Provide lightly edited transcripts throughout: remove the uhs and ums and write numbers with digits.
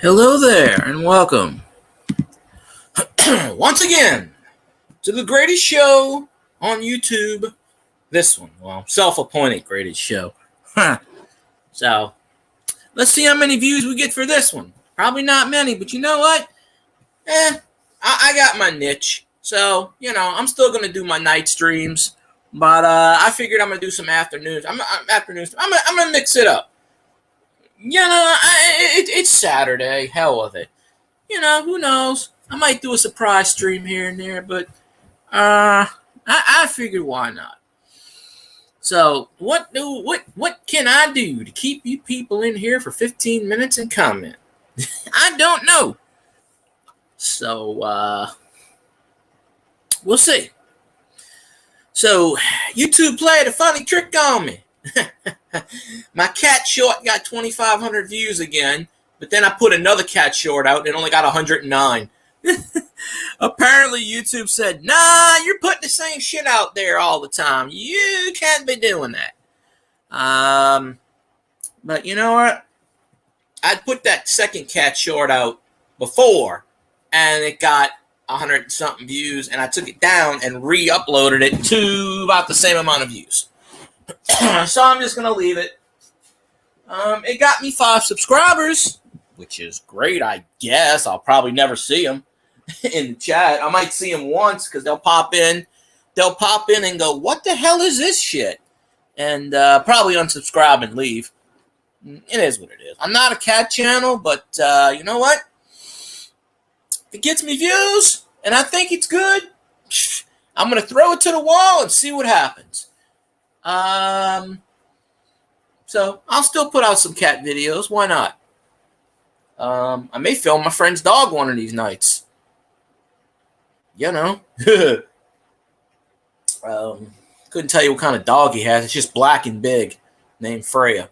Hello there, and welcome once again to the greatest show on YouTube. This one, well, self-appointed greatest show. So, let's see how many views we get for this one. Probably not many, but you know what? I got my niche. So, I'm still going to do my night streams, but I figured I'm going to do some afternoons. I'm going to mix it up. It's Saturday. Hell with it. Who knows? I might do a surprise stream here and there, but I figured why not. So what can I do to keep you people in here for 15 minutes and comment? I don't know. So we'll see. So YouTube played a funny trick on me. My cat short got 2,500 views again. But then I put another cat short out and it only got 109. Apparently YouTube said, nah, you're putting the same shit out there all the time. You can't be doing that. But you know what? I'd put that second cat short out before and it got 100 and something views, and I took it down and re-uploaded it to about the same amount of views. So I'm just going to leave it. It got me 5 subscribers, which is great, I guess. I'll probably never see them in the chat. I might see them once because they'll pop in. They'll pop in and go, what the hell is this shit? And probably unsubscribe and leave. It is what it is. I'm not a cat channel, but you know what? If it gets me views and I think it's good, I'm going to throw it to the wall and see what happens. So I'll still put out some cat videos. Why not? I may film my friend's dog one of these nights. Couldn't tell you what kind of dog he has. It's just black and big, named Freya.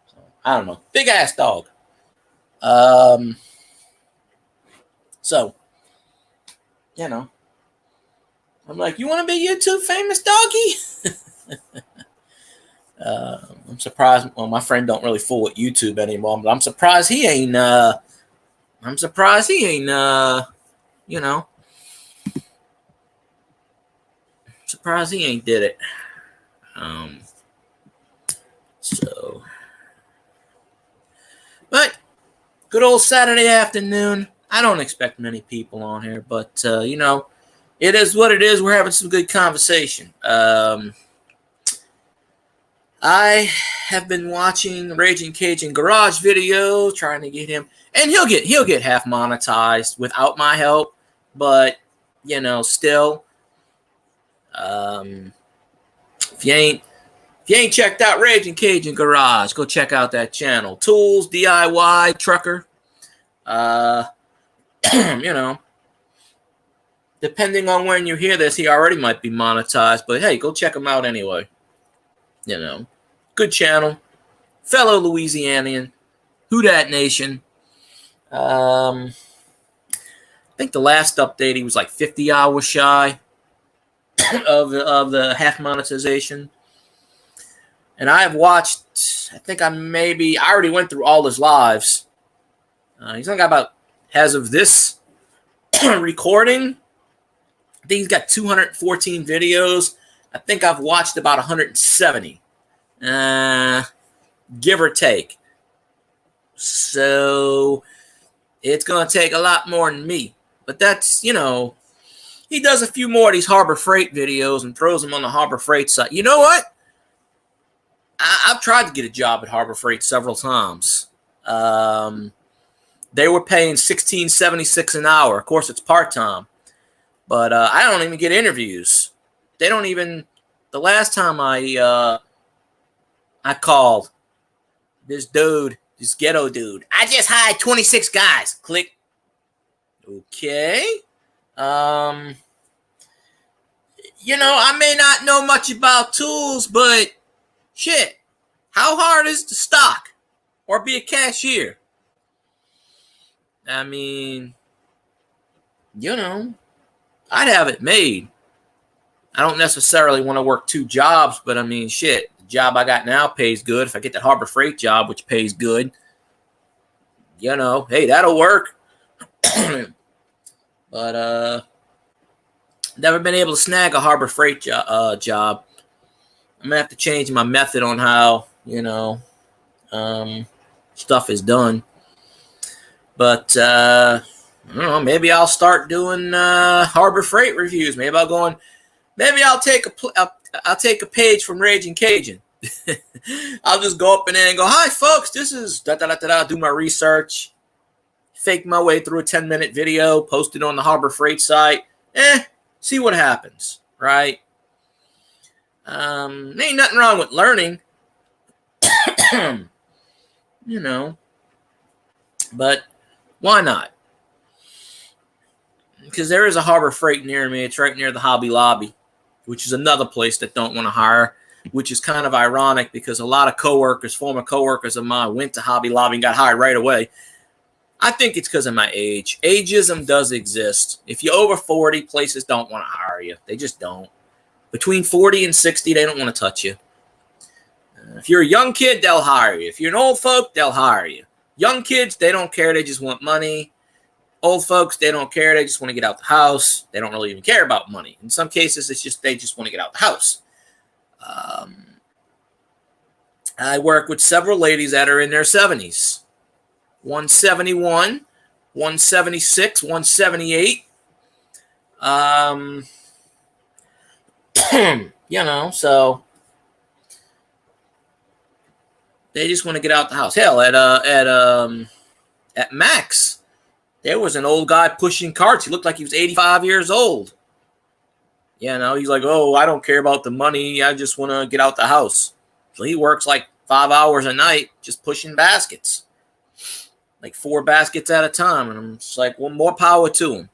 So, I don't know. Big ass dog. So, I'm like, you want to be YouTube famous, doggy? I'm surprised. Well, my friend don't really fool with YouTube anymore, but I'm surprised he ain't. Surprised he ain't did it. But good old Saturday afternoon. I don't expect many people on here, but it is what it is. We're having some good conversation. I have been watching Raging Cajun Garage video, trying to get him, and he'll get half monetized without my help, but still, if you ain't checked out Raging Cajun Garage, go check out that channel. Tools, DIY, trucker. Depending on when you hear this, he already might be monetized, but hey, go check him out anyway. Good channel, fellow Louisianian, Who Dat Nation. I think the last update he was like 50 hours shy of the half monetization. And I have watched, I think I already went through all his lives. He's only got about, as of this recording, I think he's got 214 videos. I think I've watched about 170. Give or take. So it's going to take a lot more than me. But that's, he does a few more of these Harbor Freight videos and throws them on the Harbor Freight site. You know what? I've tried to get a job at Harbor Freight several times. They were paying $16.76 an hour. Of course, it's part-time. But I don't even get interviews. They don't even... The last time I called this dude, this ghetto dude. I just hired 26 guys. Click. Okay. I may not know much about tools, but shit, how hard is it to stock or be a cashier? I mean, I'd have it made. I don't necessarily want to work 2 jobs, but I mean, shit. Job I got now pays good. If I get the Harbor Freight job, which pays good, hey, that'll work. But never been able to snag a Harbor Freight job. I'm gonna have to change my method on how stuff is done. But I don't know. Maybe I'll start doing Harbor Freight reviews. Maybe I'll take a page from Raging Cajun. I'll just go up in there and go, "Hi, folks. This is da da da da." Do my research, fake my way through a 10-minute video, post it on the Harbor Freight site. See what happens, right? Ain't nothing wrong with learning, but why not? Because there is a Harbor Freight near me. It's right near the Hobby Lobby, which is another place that don't want to hire, which is kind of ironic because a lot of former coworkers of mine went to Hobby Lobby and got hired right away. I think it's because of my age. Ageism does exist. If you're over 40, places don't want to hire you. They just don't. Between 40 and 60, they don't want to touch you. If you're a young kid, they'll hire you. If you're an old folk, they'll hire you. Young kids, they don't care. They just want money. Old folks, they don't care. They just want to get out the house. They don't really even care about money. In some cases, they just want to get out the house. I work with several ladies that are in their 70s. 171, 176, 178. So they just want to get out the house. Hell, at Max, there was an old guy pushing carts. He looked like he was 85 years old. He's like, "Oh, I don't care about the money. I just want to get out the house." So he works like 5 hours a night just pushing baskets, like 4 baskets at a time. And I'm just like, well, more power to him.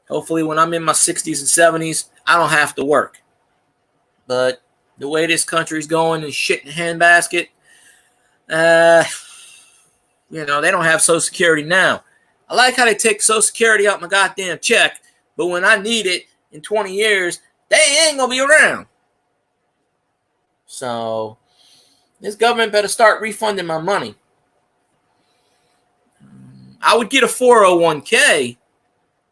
Hopefully when I'm in my 60s and 70s, I don't have to work. But the way this country's going and shit in a handbasket, they don't have Social Security now. I like how they take Social Security out my goddamn check, but when I need it in 20 years, they ain't going to be around. So this government better start refunding my money. I would get a 401k,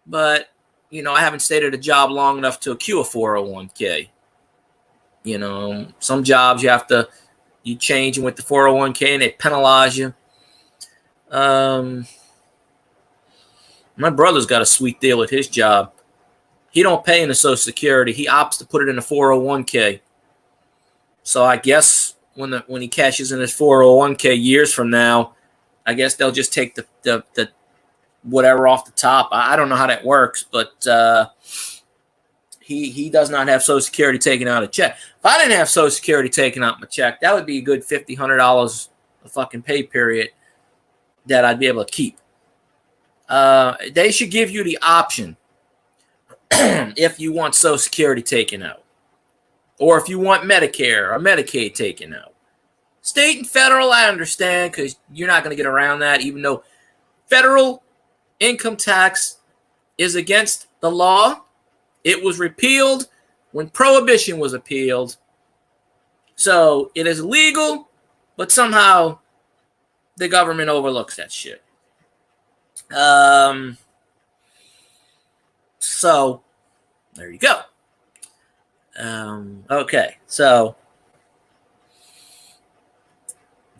but, I haven't stayed at a job long enough to accrue a 401k. Some jobs you change with the 401k and they penalize you. My brother's got a sweet deal at his job. He don't pay into Social Security. He opts to put it in a 401k. So I guess when he cashes in his 401k years from now, I guess they'll just take the whatever off the top. I don't know how that works, but he does not have Social Security taken out of check. If I didn't have Social Security taken out my check, that would be a good $50, $100 a fucking pay period that I'd be able to keep. They should give you the option if you want Social Security taken out, or if you want Medicare or Medicaid taken out. State and federal, I understand, because you're not going to get around that, even though federal income tax is against the law. It was repealed when Prohibition was repealed. So it is legal, but somehow the government overlooks that shit. So there you go. Okay, so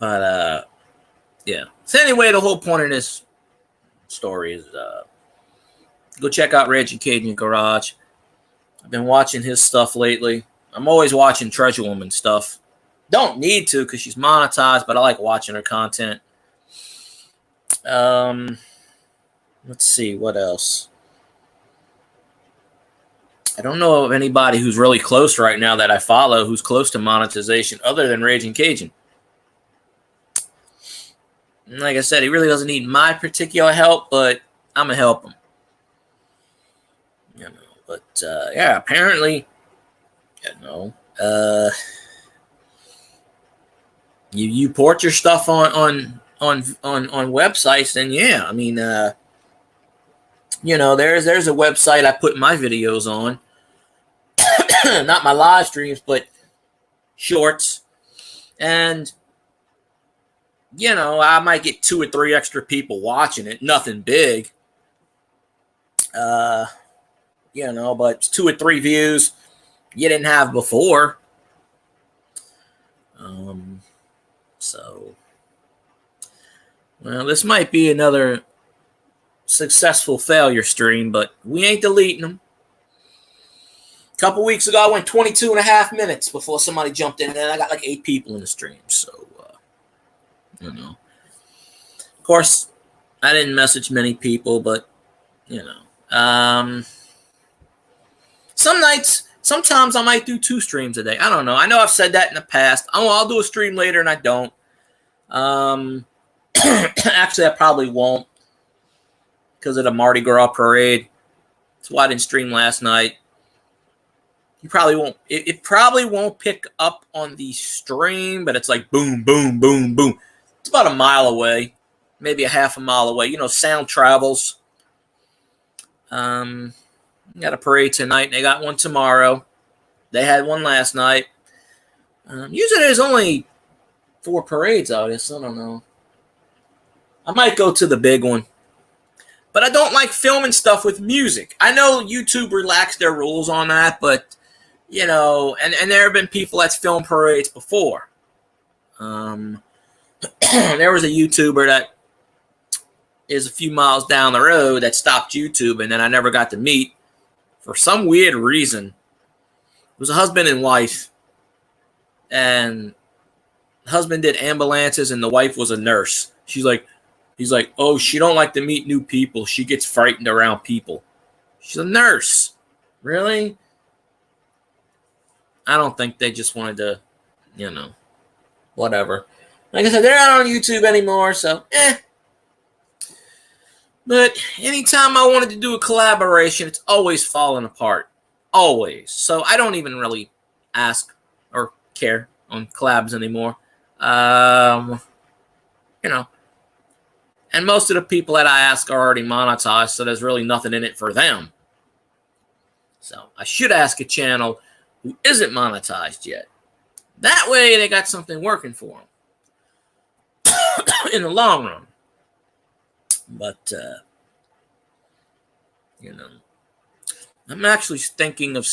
yeah. So anyway, the whole point of this story is go check out Raging Cajun Garage. I've been watching his stuff lately. I'm always watching Treasure Woman stuff. Don't need to because she's monetized, but I like watching her content. Let's see, what else? I don't know of anybody who's really close right now that I follow who's close to monetization other than Raging Cajun. And like I said, he really doesn't need my particular help, but I'm going to help him. But yeah, apparently, you port your stuff on websites, then yeah, I mean, there's a website I put my videos on, not my live streams, but shorts, and I might get 2 or 3 extra people watching it. Nothing big. But it's 2 or 3 views you didn't have before. So, well, this might be another successful failure stream, but we ain't deleting them. A couple weeks ago, I went 22 and a half minutes before somebody jumped in, and I got like 8 people in the stream. So, Of course, I didn't message many people, but, sometimes I might do 2 streams a day. I don't know. I know I've said that in the past. I'll do a stream later, and I don't. Actually, I probably won't because of the Mardi Gras parade. That's why I didn't stream last night. You probably won't. It probably won't pick up on the stream, but it's like boom, boom, boom, boom. It's about a mile away, maybe a half a mile away. Sound travels. Got a parade tonight, and they got one tomorrow. They had one last night. Usually there's only 4 parades out here, so I don't know. I might go to the big one. But I don't like filming stuff with music. I know YouTube relaxed their rules on that, but, and there have been people that's filmed parades before. There was a YouTuber that is a few miles down the road that stopped YouTube, and then I never got to meet for some weird reason. It was a husband and wife, and the husband did ambulances, and the wife was a nurse. He's like, oh, she don't like to meet new people. She gets frightened around people. She's a nurse. Really? I don't think they just wanted to, whatever. Like I said, they're not on YouTube anymore, so, But anytime I wanted to do a collaboration, it's always falling apart. Always. So I don't even really ask or care on collabs anymore. And most of the people that I ask are already monetized, so there's really nothing in it for them. So I should ask a channel who isn't monetized yet. That way they got something working for them in the long run. But, I'm actually thinking of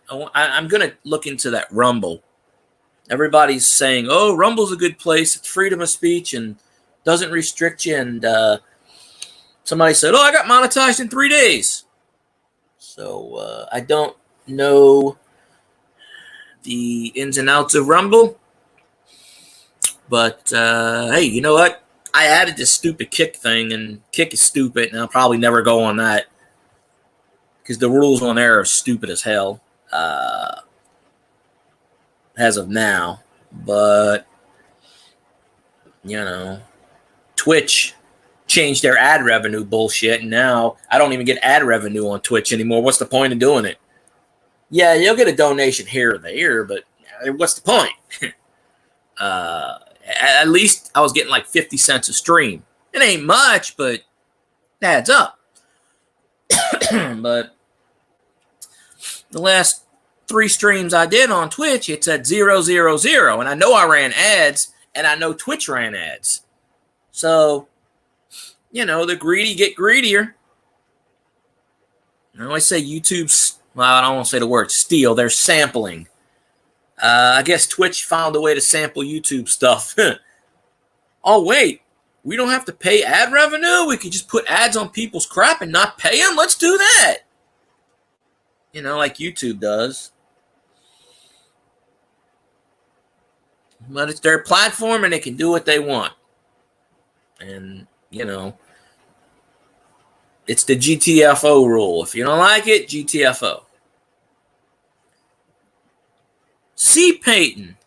I'm going to look into that Rumble. Everybody's saying, oh, Rumble's a good place. It's freedom of speech and doesn't restrict you. And somebody said, oh, I got monetized in 3 days. So I don't know the ins and outs of Rumble. But, hey, you know what? I added this stupid Kick thing, and Kick is stupid, and I'll probably never go on that because the rules on there are stupid as hell as of now. But, Twitch changed their ad revenue bullshit, and now I don't even get ad revenue on Twitch anymore. What's the point of doing it? Yeah, you'll get a donation here or there, but what's the point? At least I was getting like 50 cents a stream. It ain't much, but it adds up. But the last 3 streams I did on Twitch, it said 000, and I know I ran ads, and I know Twitch ran ads. So, the greedy get greedier. I always say YouTube's, well, I don't want to say the word steal, they're sampling. I guess Twitch found a way to sample YouTube stuff. Oh, wait. We don't have to pay ad revenue? We could just put ads on people's crap and not pay them? Let's do that. Like YouTube does. But it's their platform and they can do what they want. And, it's the GTFO rule. If you don't like it, GTFO. C. Payton,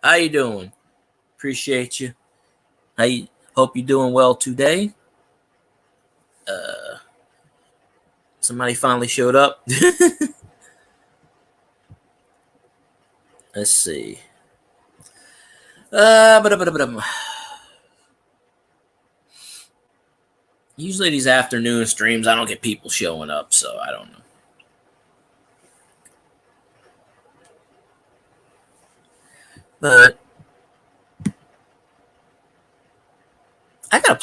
how you doing? Appreciate you. Hope you're doing well today. Somebody finally showed up. Let's see. Usually these afternoon streams, I don't get people showing up, so I don't know. But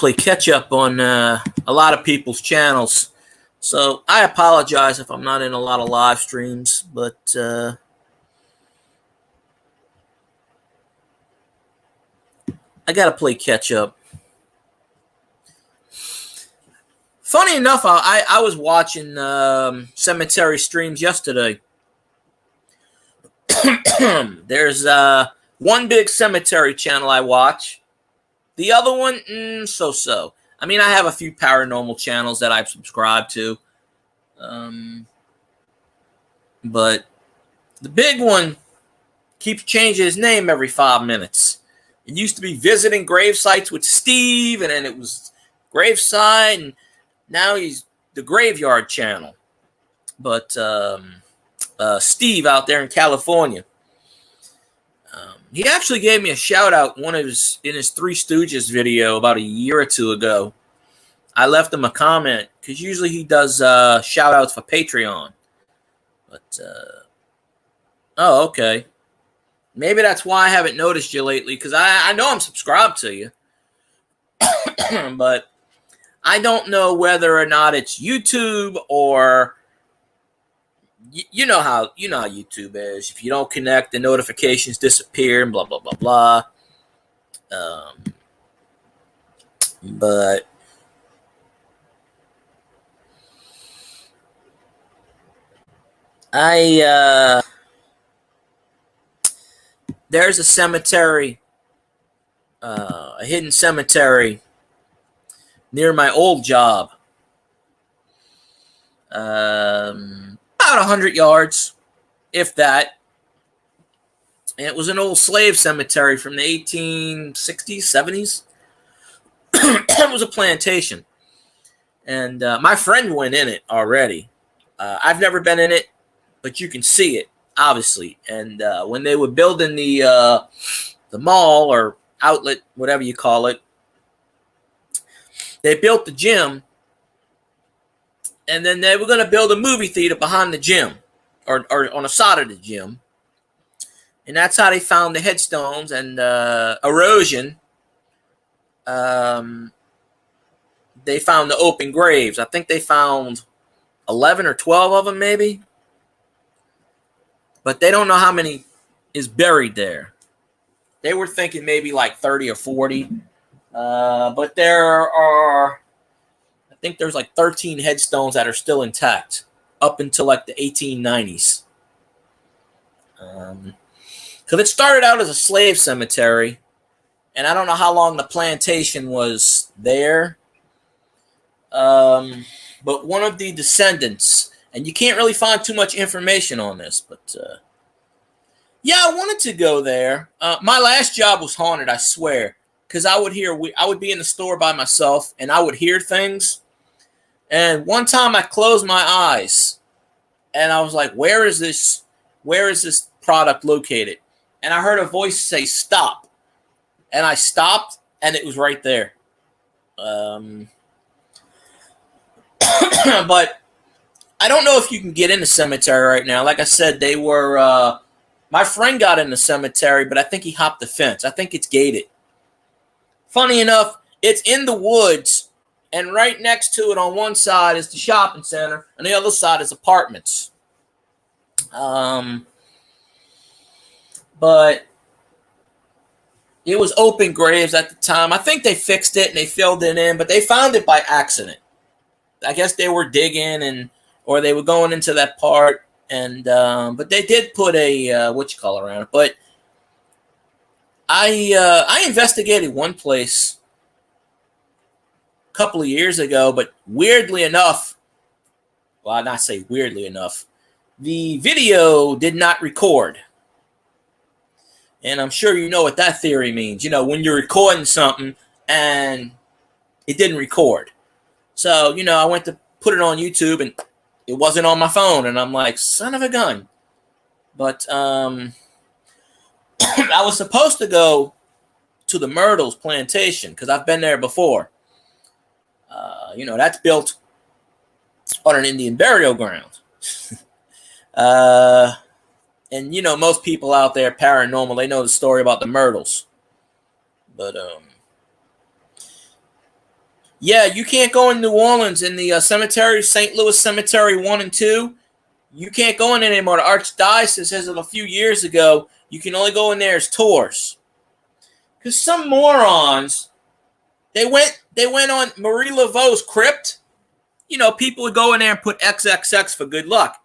play catch up on a lot of people's channels. So I apologize if I'm not in a lot of live streams, but I got to play catch up. Funny enough, I was watching cemetery streams yesterday. There's one big cemetery channel I watch. The other one, so-so. I mean, I have a few paranormal channels that I've subscribed to. But the big one keeps changing his name every 5 minutes. It used to be Visiting Grave Sites with Steve, and then it was Graveside, and now he's the Graveyard Channel. But Steve out there in California, he actually gave me a shout out in his Three Stooges video about a year or two ago. I left him a comment because usually he does shout outs for Patreon. But oh, okay. Maybe that's why I haven't noticed you lately, because I know I'm subscribed to you. But I don't know whether or not it's YouTube or you know how YouTube is. If you don't connect, the notifications disappear and blah blah blah blah. But there's a cemetery, a hidden cemetery near my old job. About 100 yards, if that. And it was an old slave cemetery from the 1860s, 70s. It was a plantation. And my friend went in it already. I've never been in it, but you can see it, obviously. And when they were building the mall or outlet, whatever you call it, they built the gym. And then they were going to build a movie theater behind the gym or on the side of the gym. And that's how they found the headstones and erosion. They found the open graves. I think they found 11 or 12 of them maybe. But they don't know how many is buried there. They were thinking maybe like 30 or 40. But there are... I think there's like 13 headstones that are still intact up until like the 1890s. Because it started out as a slave cemetery, and I don't know how long the plantation was there. But one of the descendants, and you can't really find too much information on this, but yeah, I wanted to go there. My last job was haunted, I swear, because I would be in the store by myself, and I would hear things. And one time I closed my eyes and I was like, where is this product located? And I heard a voice say, stop. And I stopped and it was right there. But I don't know if you can get in the cemetery right now. Like I said, they were, my friend got in the cemetery, but I think he hopped the fence. I think it's gated. Funny enough, it's in the woods. And right next to it on one side is the shopping center, and the other side is apartments. But it was open graves at the time. I think they fixed it and they filled it in, but they found it by accident. I guess they were digging or they were going into that part, and but they did put a around it. But I investigated one place couple of years ago, but weirdly enough, well, I'll not say weirdly enough, the video did not record. And I'm sure you know what that theory means. You know, when you're recording something and it didn't record. So, I went to put it on YouTube and it wasn't on my phone. And I'm like, son of a gun. But I was supposed to go to the Myrtles plantation because I've been there before. That's built on an Indian burial ground. And, most people out there, paranormal, they know the story about the Myrtles. But Yeah, you can't go in New Orleans in the cemetery, St. Louis Cemetery 1 and 2. You can't go in anymore. The Archdiocese, as of a few years ago, you can only go in there as tours. Because some morons, they went on Marie Laveau's crypt. You know, people would go in there and put XXX for good luck.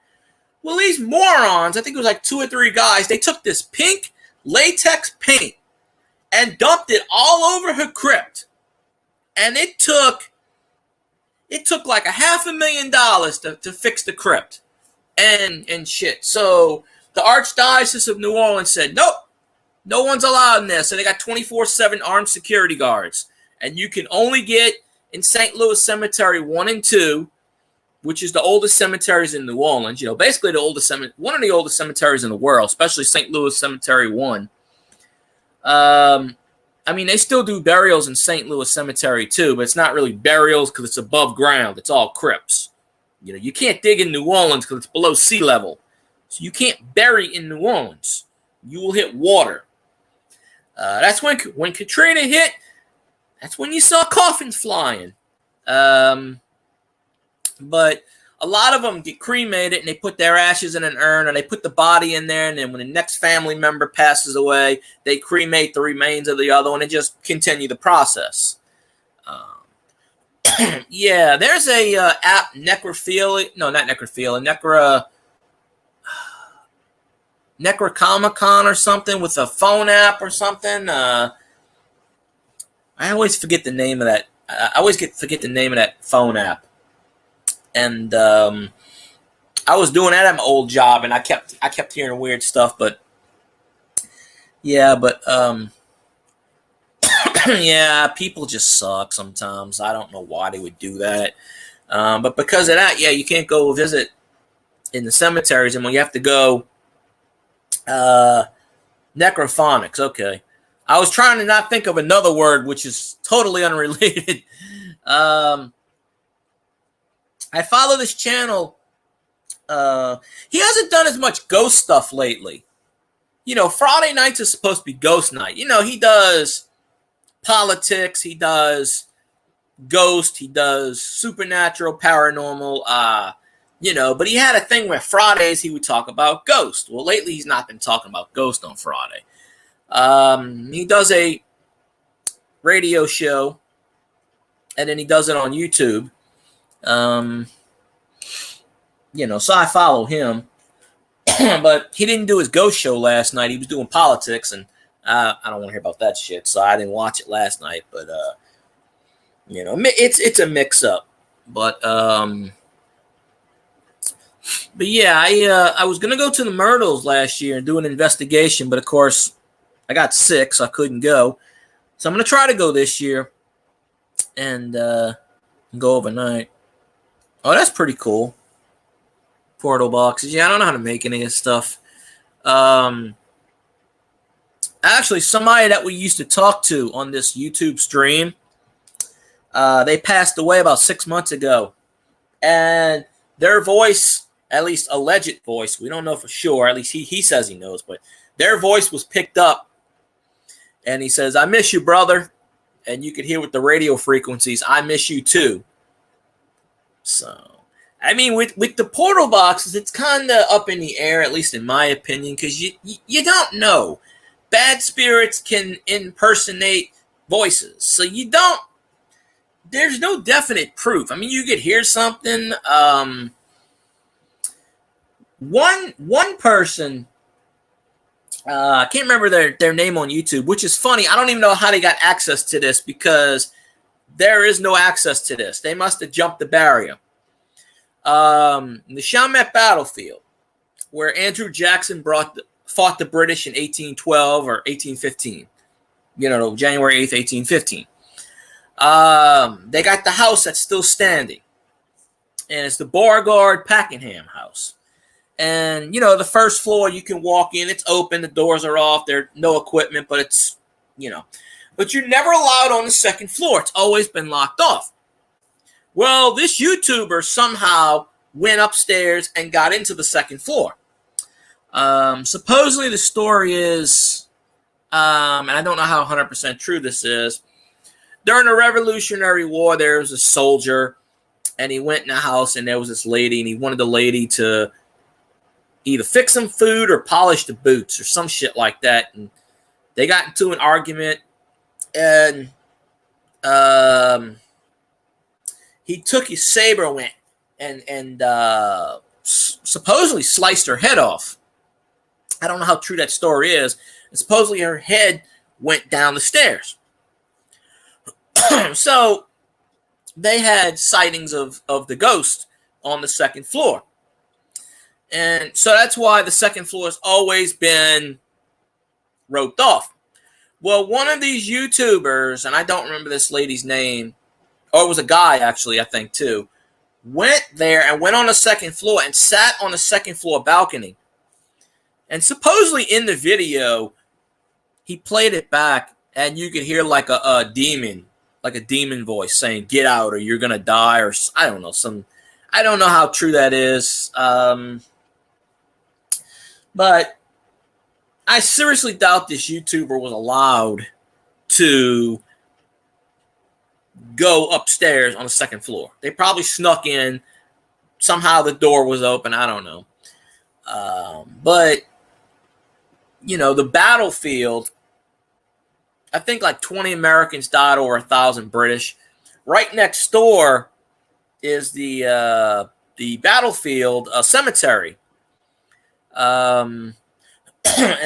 Well, these morons, I think it was like 2 or 3 guys, they took this pink latex paint and dumped it all over her crypt. And it took like $500,000 to fix the crypt and shit. So the Archdiocese of New Orleans said, nope, no one's allowed in there. So they got 24/7 armed security guards. And you can only get in St. Louis Cemetery 1 and 2, which is the oldest cemeteries in New Orleans. You know, basically one of the oldest cemeteries in the world, especially St. Louis Cemetery 1. I mean, they still do burials in St. Louis Cemetery too, but it's not really burials because it's above ground. It's all crypts. You know, you can't dig in New Orleans because it's below sea level. So you can't bury in New Orleans. You will hit water. That's when Katrina hit, that's when you saw coffins flying. But a lot of them get cremated and they put their ashes in an urn, or they put the body in there, and then when the next family member passes away, they cremate the remains of the other one and just continue the process. Yeah, there's a app, Necrophilia. No, not Necrophilia. Necrocomicon or something, with a phone app or something. I always forget the name of that. I always forget the name of that phone app. And I was doing that at my old job, and I kept hearing weird stuff. But yeah, yeah, people just suck sometimes. I don't know why they would do that. But because of that, yeah, you can't go visit in the cemeteries, and when you have to go, necrophonics. Okay, I was trying to not think of another word, which is totally unrelated. I follow this channel. He hasn't done as much ghost stuff lately. You know, Friday nights is supposed to be ghost night. You know, he does politics, he does ghost, he does supernatural, paranormal, you know, but he had a thing where Fridays he would talk about ghost. Well, lately he's not been talking about ghost on Friday. He does a radio show, and then he does it on YouTube. You know, so I follow him, but he didn't do his ghost show last night. He was doing politics, and I don't want to hear about that shit, so I didn't watch it last night. But you know, it's a mix up. But yeah, I was gonna go to the Myrtles last year and do an investigation, but of course I got sick, so I couldn't go. So I'm gonna try to go this year and go overnight. Oh, that's pretty cool. Portal boxes. Yeah, I don't know how to make any of this stuff. Actually, somebody that we used to talk to on this YouTube stream, they passed away about 6 months ago. And their voice, at least alleged voice, we don't know for sure, at least he says he knows, but their voice was picked up. And he says, I miss you, brother. And you could hear with the radio frequencies, I miss you too. So, I mean, with the portal boxes, it's kind of up in the air, at least in my opinion, because you don't know. Bad spirits can impersonate voices, so you don't. There's no definite proof. I mean, you could hear something. One person, I can't remember their name on YouTube, which is funny. I don't even know how they got access to this because there is no access to this. They must have jumped the barrier. The Chalmette battlefield, where Andrew Jackson fought the British in 1812 or 1815. You know, January 8th, 1815. They got the house that's still standing. And it's the Beauregard Pakenham house. And, you know, the first floor, you can walk in. It's open. The doors are off. There's no equipment, but it's, you know. But you're never allowed on the second floor. It's always been locked off. Well, this YouTuber somehow went upstairs and got into the second floor. Supposedly the story is, and I don't know how 100% true this is, during the Revolutionary War, there was a soldier, and he went in the house, and there was this lady, and he wanted the lady to either fix him food or polish the boots or some shit like that. And they got into an argument, and he took his saber and supposedly sliced her head off. I don't know how true that story is. And supposedly her head went down the stairs. So they had sightings of the ghost on the second floor. And so that's why the second floor has always been roped off. Well, one of these YouTubers, and I don't remember this lady's name, or it was a guy actually, I think too, went there and went on the second floor and sat on the second floor balcony. And supposedly in the video, he played it back, and you could hear like a demon voice saying, "Get out, or you're gonna die," or I don't know, I don't know how true that is. But I seriously doubt this YouTuber was allowed to go upstairs on the second floor. They probably snuck in. Somehow the door was open. I don't know. But, you know, the battlefield, I think like 20 Americans died, over 1,000 British. Right next door is the battlefield cemetery. And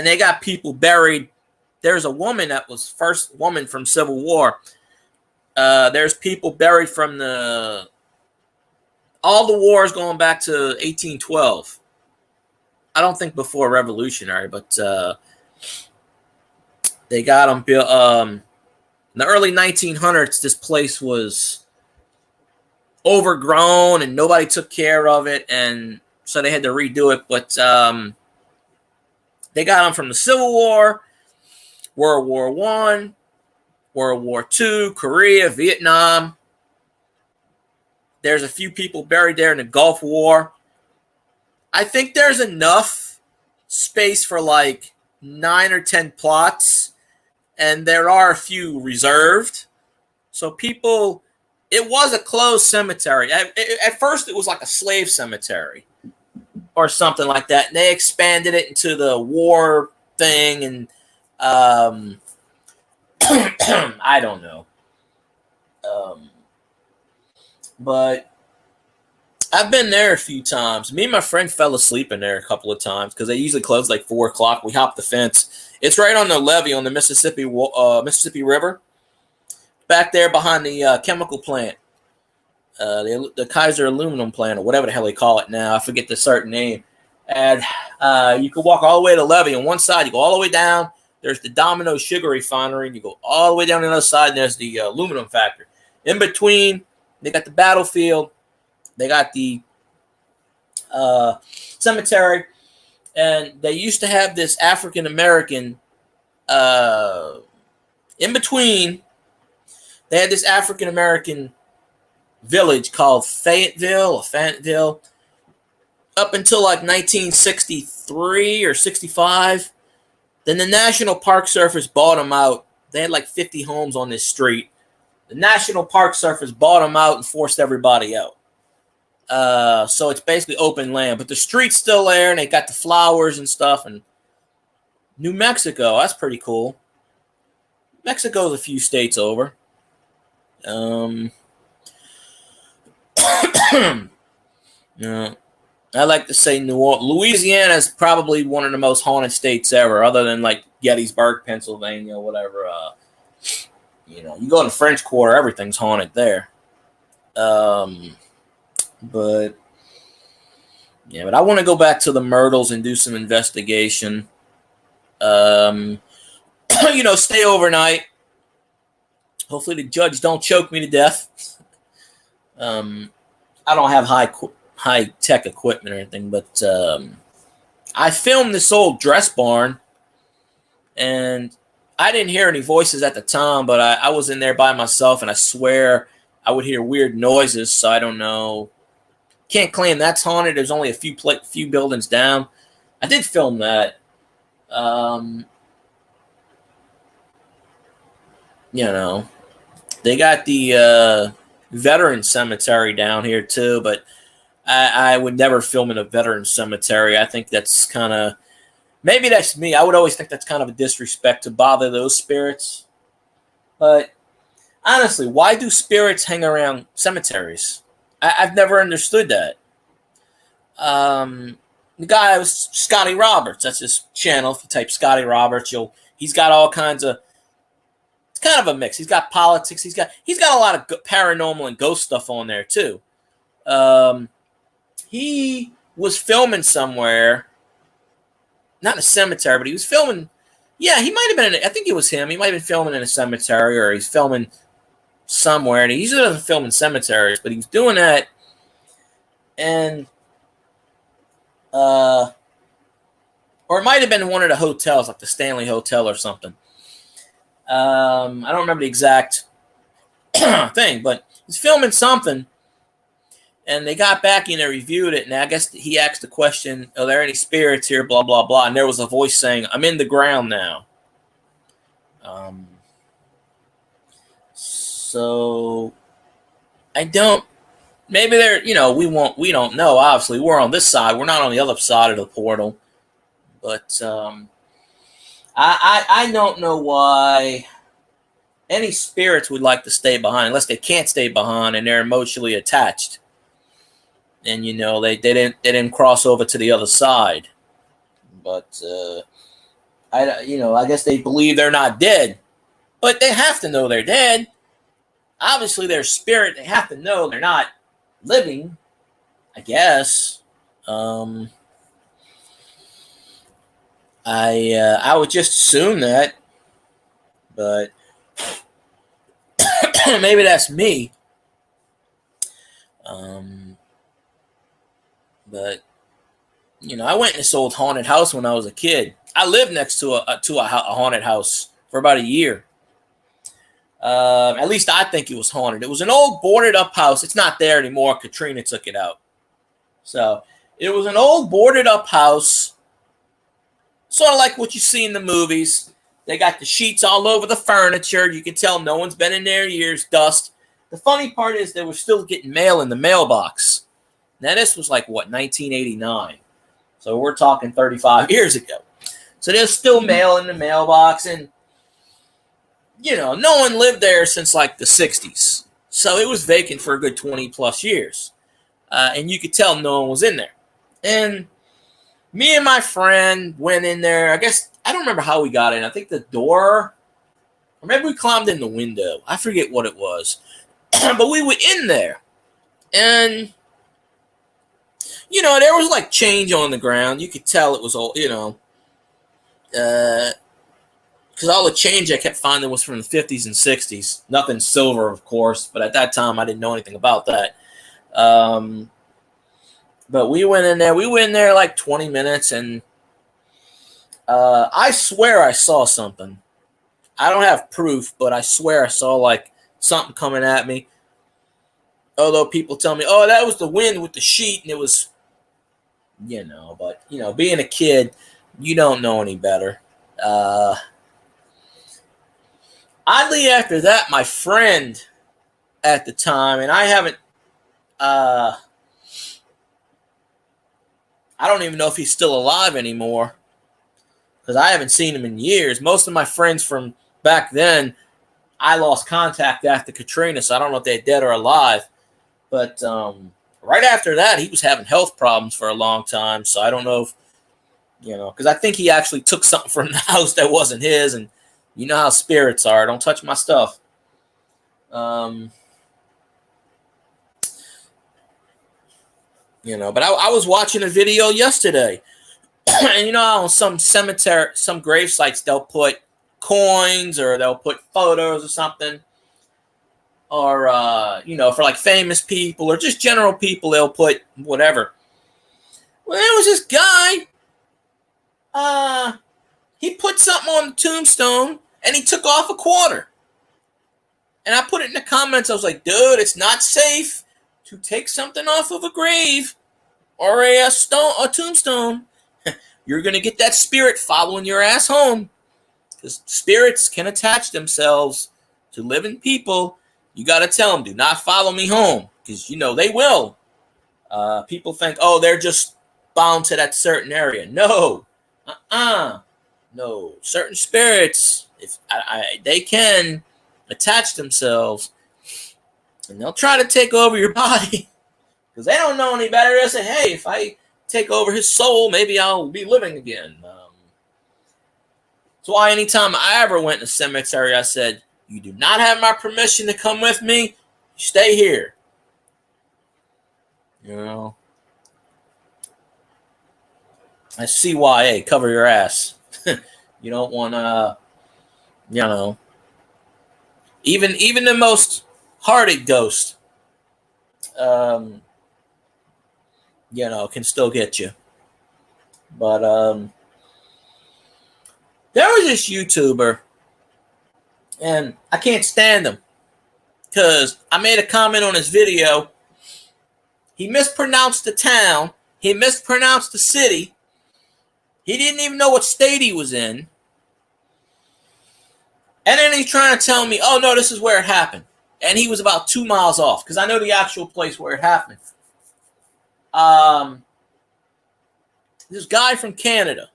they got people buried. There's a woman that was first woman from Civil War. There's people buried from all the wars going back to 1812. I don't think before Revolutionary, but they got them built. In the early 1900s, this place was overgrown and nobody took care of it, and so they had to redo it. But they got them from the Civil War, World War I, World War II, Korea, Vietnam. There's a few people buried there in the Gulf War. I think there's enough space for like 9 or 10 plots, and there are a few reserved. So people, it was a closed cemetery. At first, it was like a slave cemetery or something like that. And they expanded it into the war thing, and I don't know. But I've been there a few times. Me and my friend fell asleep in there a couple of times because they usually close like 4 o'clock. We hopped the fence. It's right on the levee on the Mississippi River, back there behind the chemical plant, the Kaiser aluminum plant, or whatever the hell they call it now. I forget the certain name. And you can walk all the way to the levee. On one side, you go all the way down. There's the Domino Sugar Refinery, and you go all the way down the other side, and there's the aluminum factory. In between, they got the battlefield. They got the cemetery, and they used to have this African American in between. They had this African American village called Fayetteville up until like 1963 or 65. Then the National Park Service bought them out. They had like 50 homes on this street. The National Park Service bought them out and forced everybody out. So it's basically open land, but the street's still there, and they got the flowers and stuff. And New Mexico, that's pretty cool. Mexico's a few states over. Yeah, I like to say New Orleans. Louisiana is probably one of the most haunted states ever, other than like Gettysburg, Pennsylvania, whatever. You know, you go to the French Quarter, everything's haunted there. But yeah, but I want to go back to the Myrtles and do some investigation. You know, stay overnight. Hopefully the judge don't choke me to death. I don't have high tech equipment or anything, but I filmed this old dress barn, and I didn't hear any voices at the time, but I was in there by myself, and I swear I would hear weird noises. So I don't know. Can't claim that's haunted. There's only a few buildings down. I did film that. You know, They got the veteran cemetery down here too, but I would never film in a veteran cemetery. I think that's kind of, maybe that's me. I would always think that's kind of a disrespect to bother those spirits. But honestly, why do spirits hang around cemeteries? I've never understood that. The guy was Scotty Roberts. That's his channel. If you type Scotty Roberts, he's got all kinds of. It's kind of a mix. He's got politics. He's got a lot of paranormal and ghost stuff on there too. He was filming somewhere, not in a cemetery, but he was filming. Yeah, he might have been. I think it was him. He might have been filming in a cemetery, or he's filming somewhere. And he usually doesn't film in cemeteries, but he was doing that, and or it might have been one of the hotels, like the Stanley Hotel or something. I don't remember the exact thing, but he's filming something, and they got back and they reviewed it, and I guess he asked the question, are there any spirits here, blah, blah, blah, and there was a voice saying, I'm in the ground now. So I don't, maybe they're, we don't know, obviously. We're on this side. We're not on the other side of the portal. But I don't know why any spirits would like to stay behind unless they can't stay behind and they're emotionally attached. And they didn't cross over to the other side. But I guess they believe they're not dead. But they have to know they're dead. Obviously, their spirit, they have to know they're not living, I guess. I would just assume that, but maybe that's me. But I went in this old haunted house when I was a kid. I lived next to a haunted house for about a year. At least I think it was haunted. It was an old boarded up house. It's not there anymore. Katrina took it out. So it was an old boarded up house. Sort of like what you see in the movies. They got the sheets all over the furniture. You can tell no one's been in there in years, dust. The funny part is they were still getting mail in the mailbox. Now, this was like, 1989. So we're talking 35 years ago. So there's still mail in the mailbox. And, no one lived there since like the 60s. So it was vacant for a good 20 plus years. And you could tell no one was in there. And me and my friend went in there. I guess, I don't remember how we got in. I think the door, or maybe we climbed in the window. I forget what it was. But we were in there. And, there was like change on the ground. You could tell it was all, because all the change I kept finding was from the 50s and 60s. Nothing silver, of course. But at that time, I didn't know anything about that. But we went in there. We were in there like 20 minutes, and I swear I saw something. I don't have proof, but I swear I saw like something coming at me. Although people tell me, oh, that was the wind with the sheet, and it was, but, being a kid, you don't know any better. Oddly, after that, my friend at the time, and I haven't, I don't even know if he's still alive anymore because I haven't seen him in years. Most of my friends from back then, I lost contact after Katrina, so I don't know if they're dead or alive. But right after that, he was having health problems for a long time, so I don't know if, because I think he actually took something from the house that wasn't his, and you know how spirits are. Don't touch my stuff. But I was watching a video yesterday, and on some cemetery, some grave sites, they'll put coins or they'll put photos or something, or for like famous people or just general people, they'll put whatever. Well, there was this guy. He put something on the tombstone and he took off a quarter. And I put it in the comments. I was like, dude, it's not safe to take something off of a grave or a tombstone. You're going to get that spirit following your ass home. Because spirits can attach themselves to living people You got to tell them, do not follow me home, because, you know, they will. People think, oh, they're just bound to that certain area. No. No. Certain spirits, if they can attach themselves, and they'll try to take over your body, because they don't know any better. They'll say, hey, if I take over his soul, maybe I'll be living again. That's why anytime I ever went to a cemetery, I said, you do not have my permission to come with me. Stay here. You know, that's CYA, cover your ass. You don't want to, you know, even the most hearted ghost, you know, can still get you. But there was this YouTuber, and I can't stand him because I made a comment on his video. He mispronounced the town. He mispronounced the city. He didn't even know what state he was in. And then he's trying to tell me, oh, no, this is where it happened. And he was about 2 miles off, because I know the actual place where it happened. This guy from Canada.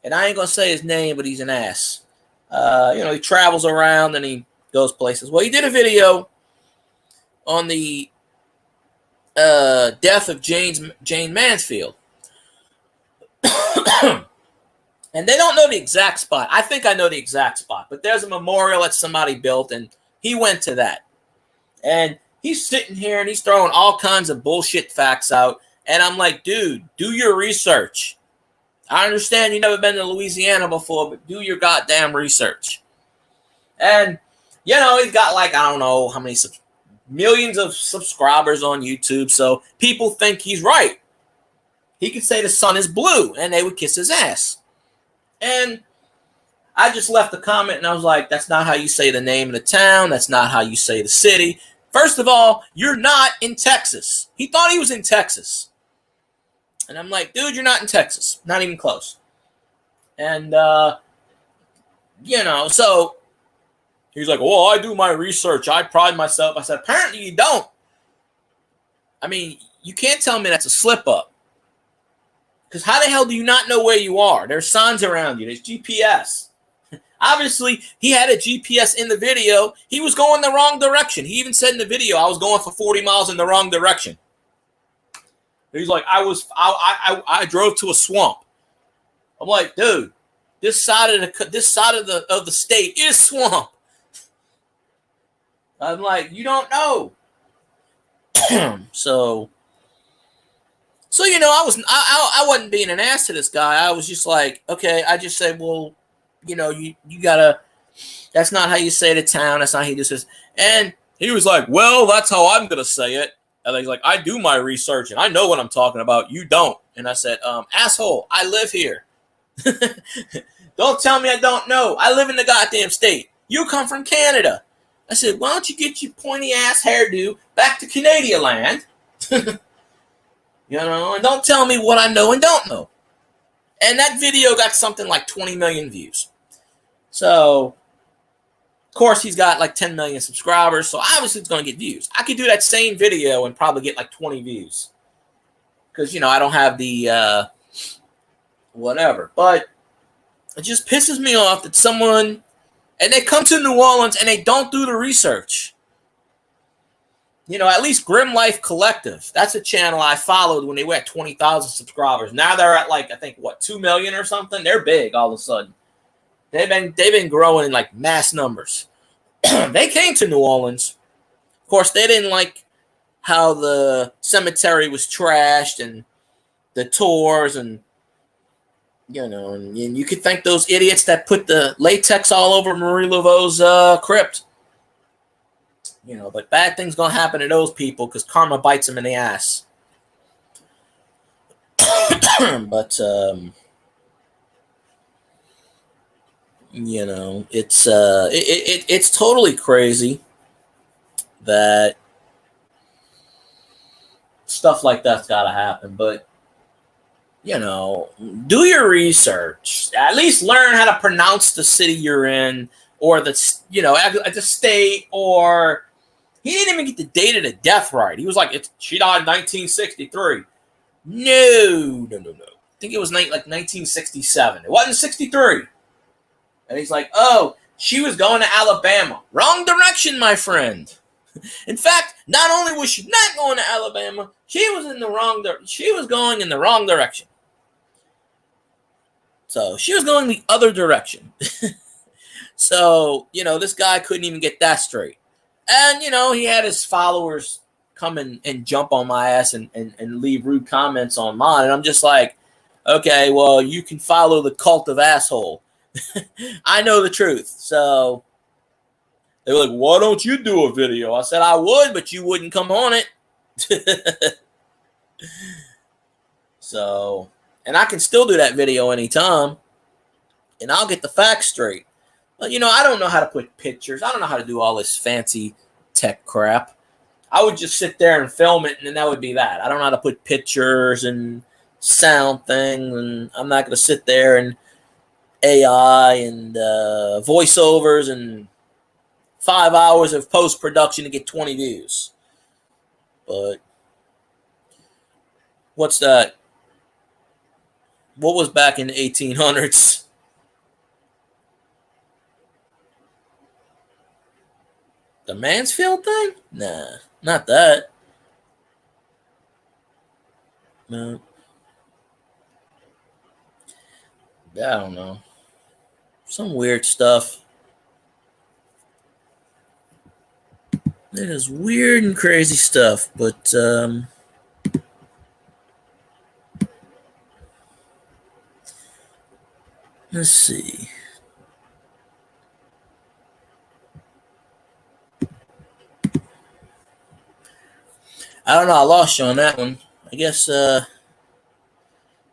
And I ain't going to say his name, but he's an ass. You know, he travels around and he goes places. Well, he did a video on the death of Jayne Mansfield. And they don't know the exact spot. I think I know the exact spot. But there's a memorial that somebody built, and he went to that. And he's sitting here, and he's throwing all kinds of bullshit facts out. And I'm like, dude, do your research. I understand you've never been to Louisiana before, but do your goddamn research. And, you know, he's got like, I don't know how many millions of subscribers on YouTube, so people think he's right. He could say the sun is blue, and they would kiss his ass. And I just left a comment, and I was like, that's not how you say the name of the town. That's not how you say the city. First of all, you're not in Texas. He thought he was in Texas. And I'm like, dude, you're not in Texas. Not even close. And, you know, so he's like, well, I do my research. I pride myself. I said, apparently you don't. I mean, you can't tell me that's a slip up. Because how the hell do you not know where you are? There's signs around you. There's GPS. Obviously, he had a GPS in the video. He was going the wrong direction. He even said in the video, I was going for 40 miles in the wrong direction. He's like, I drove to a swamp. I'm like, dude, this side of the state is swamp. I'm like, you don't know. So you know, I wasn't being an ass to this guy. I was just like, okay. I just said, well, you know, you gotta. That's not how you say the town. That's not how you do this. And he was like, well, that's how I'm gonna say it. And he's like, I do my research and I know what I'm talking about. You don't. And I said, asshole, I live here. Don't tell me I don't know. I live in the goddamn state. You come from Canada. I said, why don't you get your pointy ass hairdo back to Canadian land? You know, and don't tell me what I know and don't know. And that video got something like 20 million views. So, of course, he's got like 10 million subscribers. So, obviously, it's going to get views. I could do that same video and probably get like 20 views. Because, you know, I don't have the whatever. But it just pisses me off that someone, and they come to New Orleans and they don't do the research. You know, at least Grim Life Collective. That's a channel I followed when they were at 20,000 subscribers. Now they're at like, I think, what, 2 million or something? They're big all of a sudden. They've been growing in like mass numbers. They came to New Orleans. Of course, they didn't like how the cemetery was trashed and the tours and, you know, and you could thank those idiots that put the latex all over Marie Laveau's crypt. You know, but bad things gonna happen to those people because karma bites them in the ass. But you know, it's totally crazy that stuff like that's gotta happen. But you know, do your research. At least learn how to pronounce the city you're in or the at the state, or he didn't even get the date of the death right. He was like, she died in 1963. No. I think it was like 1967. It wasn't 63. And he's like, oh, she was going to Alabama. Wrong direction, my friend. In fact, not only was she not going to Alabama, she was going in the wrong direction. So she was going the other direction. So, this guy couldn't even get that straight. And, he had his followers come and jump on my ass and leave rude comments on mine. And I'm just like, okay, well, you can follow the cult of asshole. I know the truth. So they were like, why don't you do a video? I said I would, but you wouldn't come on it. So, and I can still do that video anytime, and I'll get the facts straight. But, I don't know how to put pictures. I don't know how to do all this fancy tech crap. I would just sit there and film it, and then that would be that. I don't know how to put pictures and sound things, and I'm not going to sit there and AI and voiceovers and 5 hours of post-production to get 20 views. But what's that? What was back in the 1800s? The Mansfield thing? Nah, not that. No. I don't know. Some weird stuff. It is weird and crazy stuff, but let's see. I don't know. I lost you on that one. I guess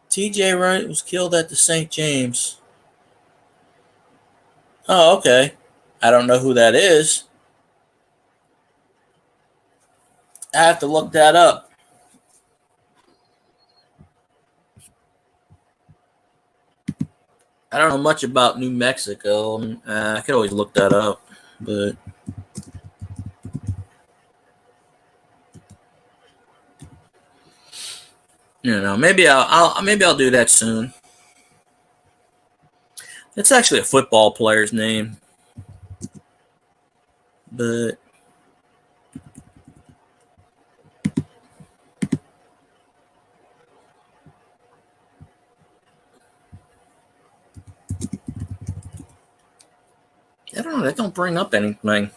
T.J. Wright was killed at the St. James. Oh, okay. I don't know who that is. I have to look that up. I don't know much about New Mexico. I could always look that up, but maybe I'll do that soon. It's actually a football player's name, but I don't know. That don't bring up anything.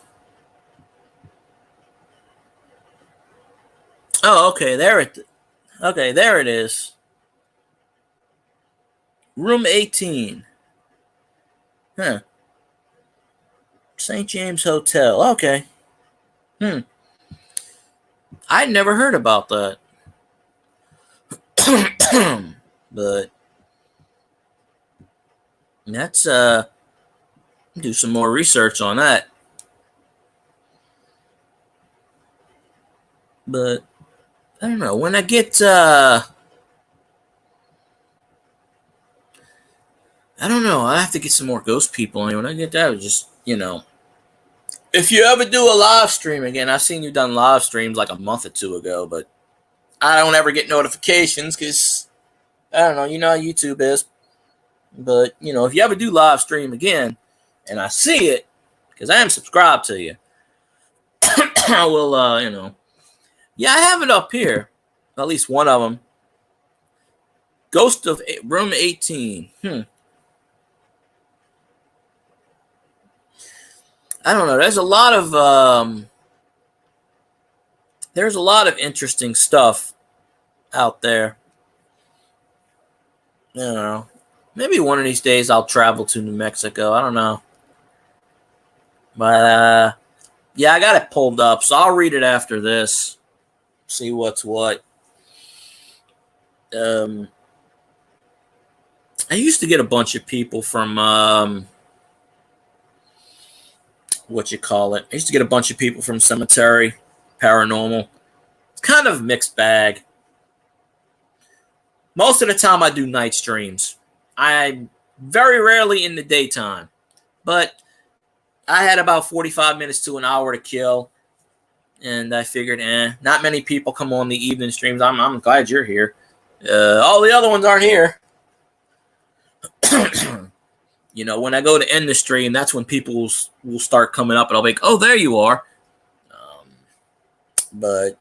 Oh, okay. There it is. Room 18. Huh. St. James Hotel. Okay. I'd never heard about that. But let's do some more research on that. But I don't know. When I get I don't know. I have to get some more ghost people. And when I get that, just, if you ever do a live stream again, I've seen you done live streams like a month or two ago, but I don't ever get notifications because, I don't know, how YouTube is. But, if you ever do live stream again and I see it, because I am subscribed to you, I will, yeah, I have it up here. At least one of them. Ghost of Room 18. I don't know. There's a lot of interesting stuff out there. I don't know. Maybe one of these days I'll travel to New Mexico. I don't know. But yeah, I got it pulled up, so I'll read it after this. See what's what. I used to get a bunch of people from I used to get a bunch of people from Cemetery, Paranormal. It's kind of a mixed bag. Most of the time I do night streams. I'm very rarely in the daytime. But I had about 45 minutes to an hour to kill, and I figured, not many people come on the evening streams. I'm glad you're here. All the other ones aren't here. You know, when I go to end the stream, that's when people will start coming up, and I'll be like, oh, there you are. But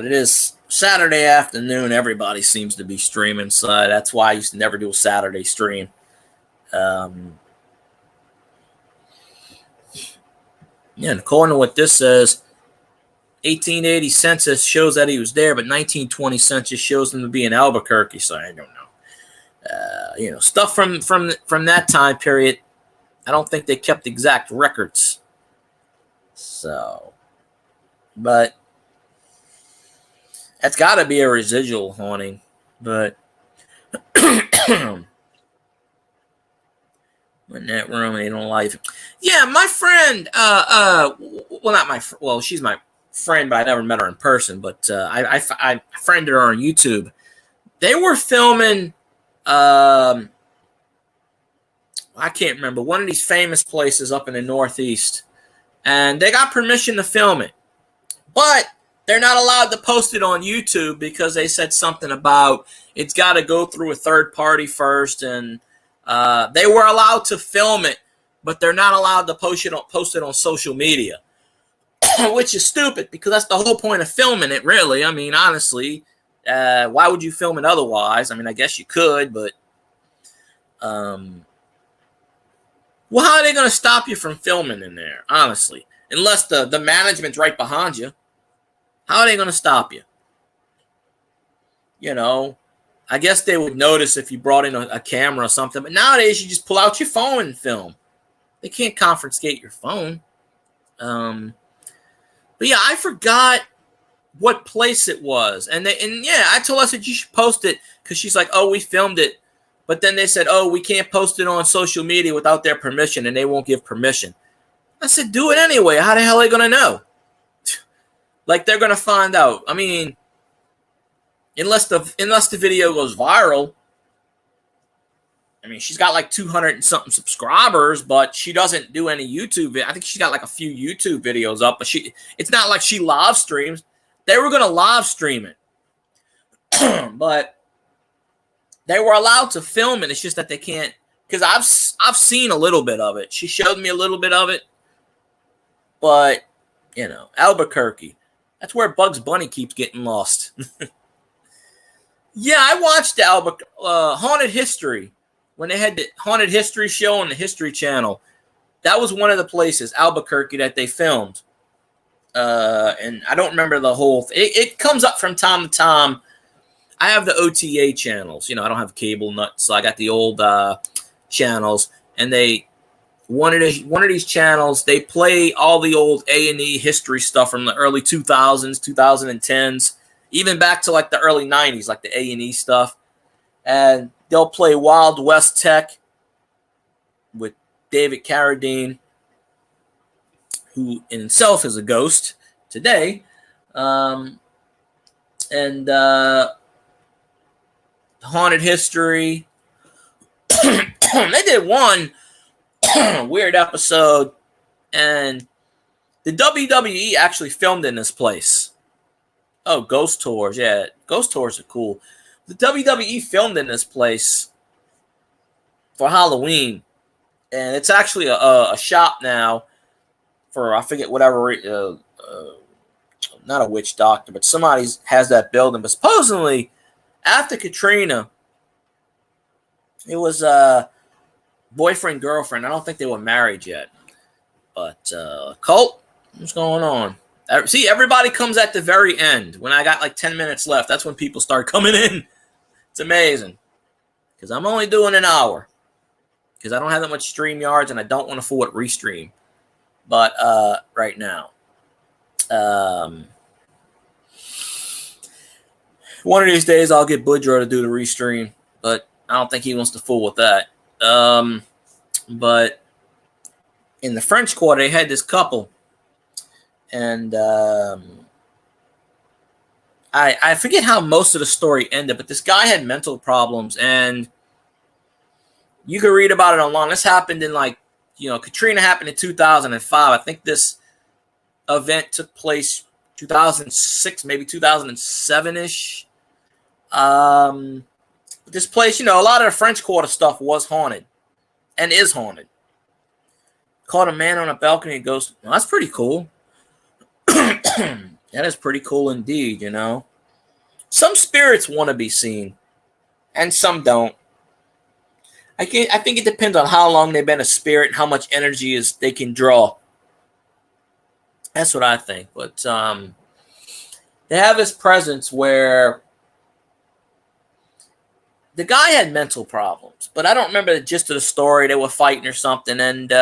it is Saturday afternoon. Everybody seems to be streaming, so that's why I used to never do a Saturday stream. And according to what this says, 1880 census shows that he was there, but 1920 census shows him to be in Albuquerque. So I don't know. You know, stuff from that time period. I don't think they kept exact records. So, but that's got to be a residual haunting. But in that room, they don't like. Yeah, my friend. She's my friend, but I never met her in person. But I friended her on YouTube. They were filming. I can't remember, one of these famous places up in the Northeast, and they got permission to film it, but they're not allowed to post it on YouTube because they said something about it's got to go through a third party first, and they were allowed to film it, but they're not allowed to post it on social media, which is stupid because that's the whole point of filming it, really. I mean, honestly, why would you film it otherwise? I mean, I guess you could, but well, how are they going to stop you from filming in there, honestly? Unless the management's right behind you. How are they going to stop you? You know, I guess they would notice if you brought in a camera or something. But nowadays, you just pull out your phone and film. They can't confiscate your phone. But yeah, I forgot what place it was. And I told her, I said, you should post it. Because she's like, oh, we filmed it. But then they said, oh, we can't post it on social media without their permission, and they won't give permission. I said, do it anyway. How the hell are they going to know? Like, they're going to find out. I mean, unless the video goes viral. I mean, she's got like 200 and something subscribers, but she doesn't do any YouTube. I think she's got like a few YouTube videos up, but it's not like she live streams. They were going to live stream it. But they were allowed to film it. It's just that they can't, because I've seen a little bit of it. She showed me a little bit of it. But, you know, Albuquerque. That's where Bugs Bunny keeps getting lost. Yeah, I watched Haunted History. When they had the Haunted History show on the History Channel. That was one of the places, Albuquerque, that they filmed. And I don't remember the whole thing. It comes up from time to time. I have the OTA channels. You know, I don't have cable nuts, so I got the old channels. And one of these channels, they play all the old A&E history stuff from the early 2000s, 2010s, even back to like the early 90s, like the A&E stuff. And they'll play Wild West Tech with David Carradine, who in himself is a ghost today. And Haunted History. They did one weird episode, and the WWE actually filmed in this place. Oh, ghost tours. Yeah, ghost tours are cool. The WWE filmed in this place for Halloween, and it's actually a shop now for, I forget, whatever, not a witch doctor, but somebody has that building. But supposedly, after Katrina, it was boyfriend, girlfriend. I don't think they were married yet. But Colt, what's going on? See, everybody comes at the very end. When I got like 10 minutes left, that's when people start coming in. It's amazing. Because I'm only doing an hour. Because I don't have that much StreamYards, and I don't want to forward Restream. But right now. One of these days, I'll get Boudreaux to do the Restream. But I don't think he wants to fool with that. But in the French Quarter, they had this couple. And I I forget how most of the story ended, but this guy had mental problems, and you can read about it online. This happened in Katrina happened in 2005. I think this event took place 2006, maybe 2007-ish. This place, a lot of the French Quarter stuff was haunted and is haunted. Caught a man on a balcony and goes, well, that's pretty cool. That is pretty cool indeed, Some spirits want to be seen, and some don't. I think it depends on how long they've been a spirit and how much energy they can draw. That's what I think. But they have this presence where the guy had mental problems, but I don't remember the gist of the story. They were fighting or something, and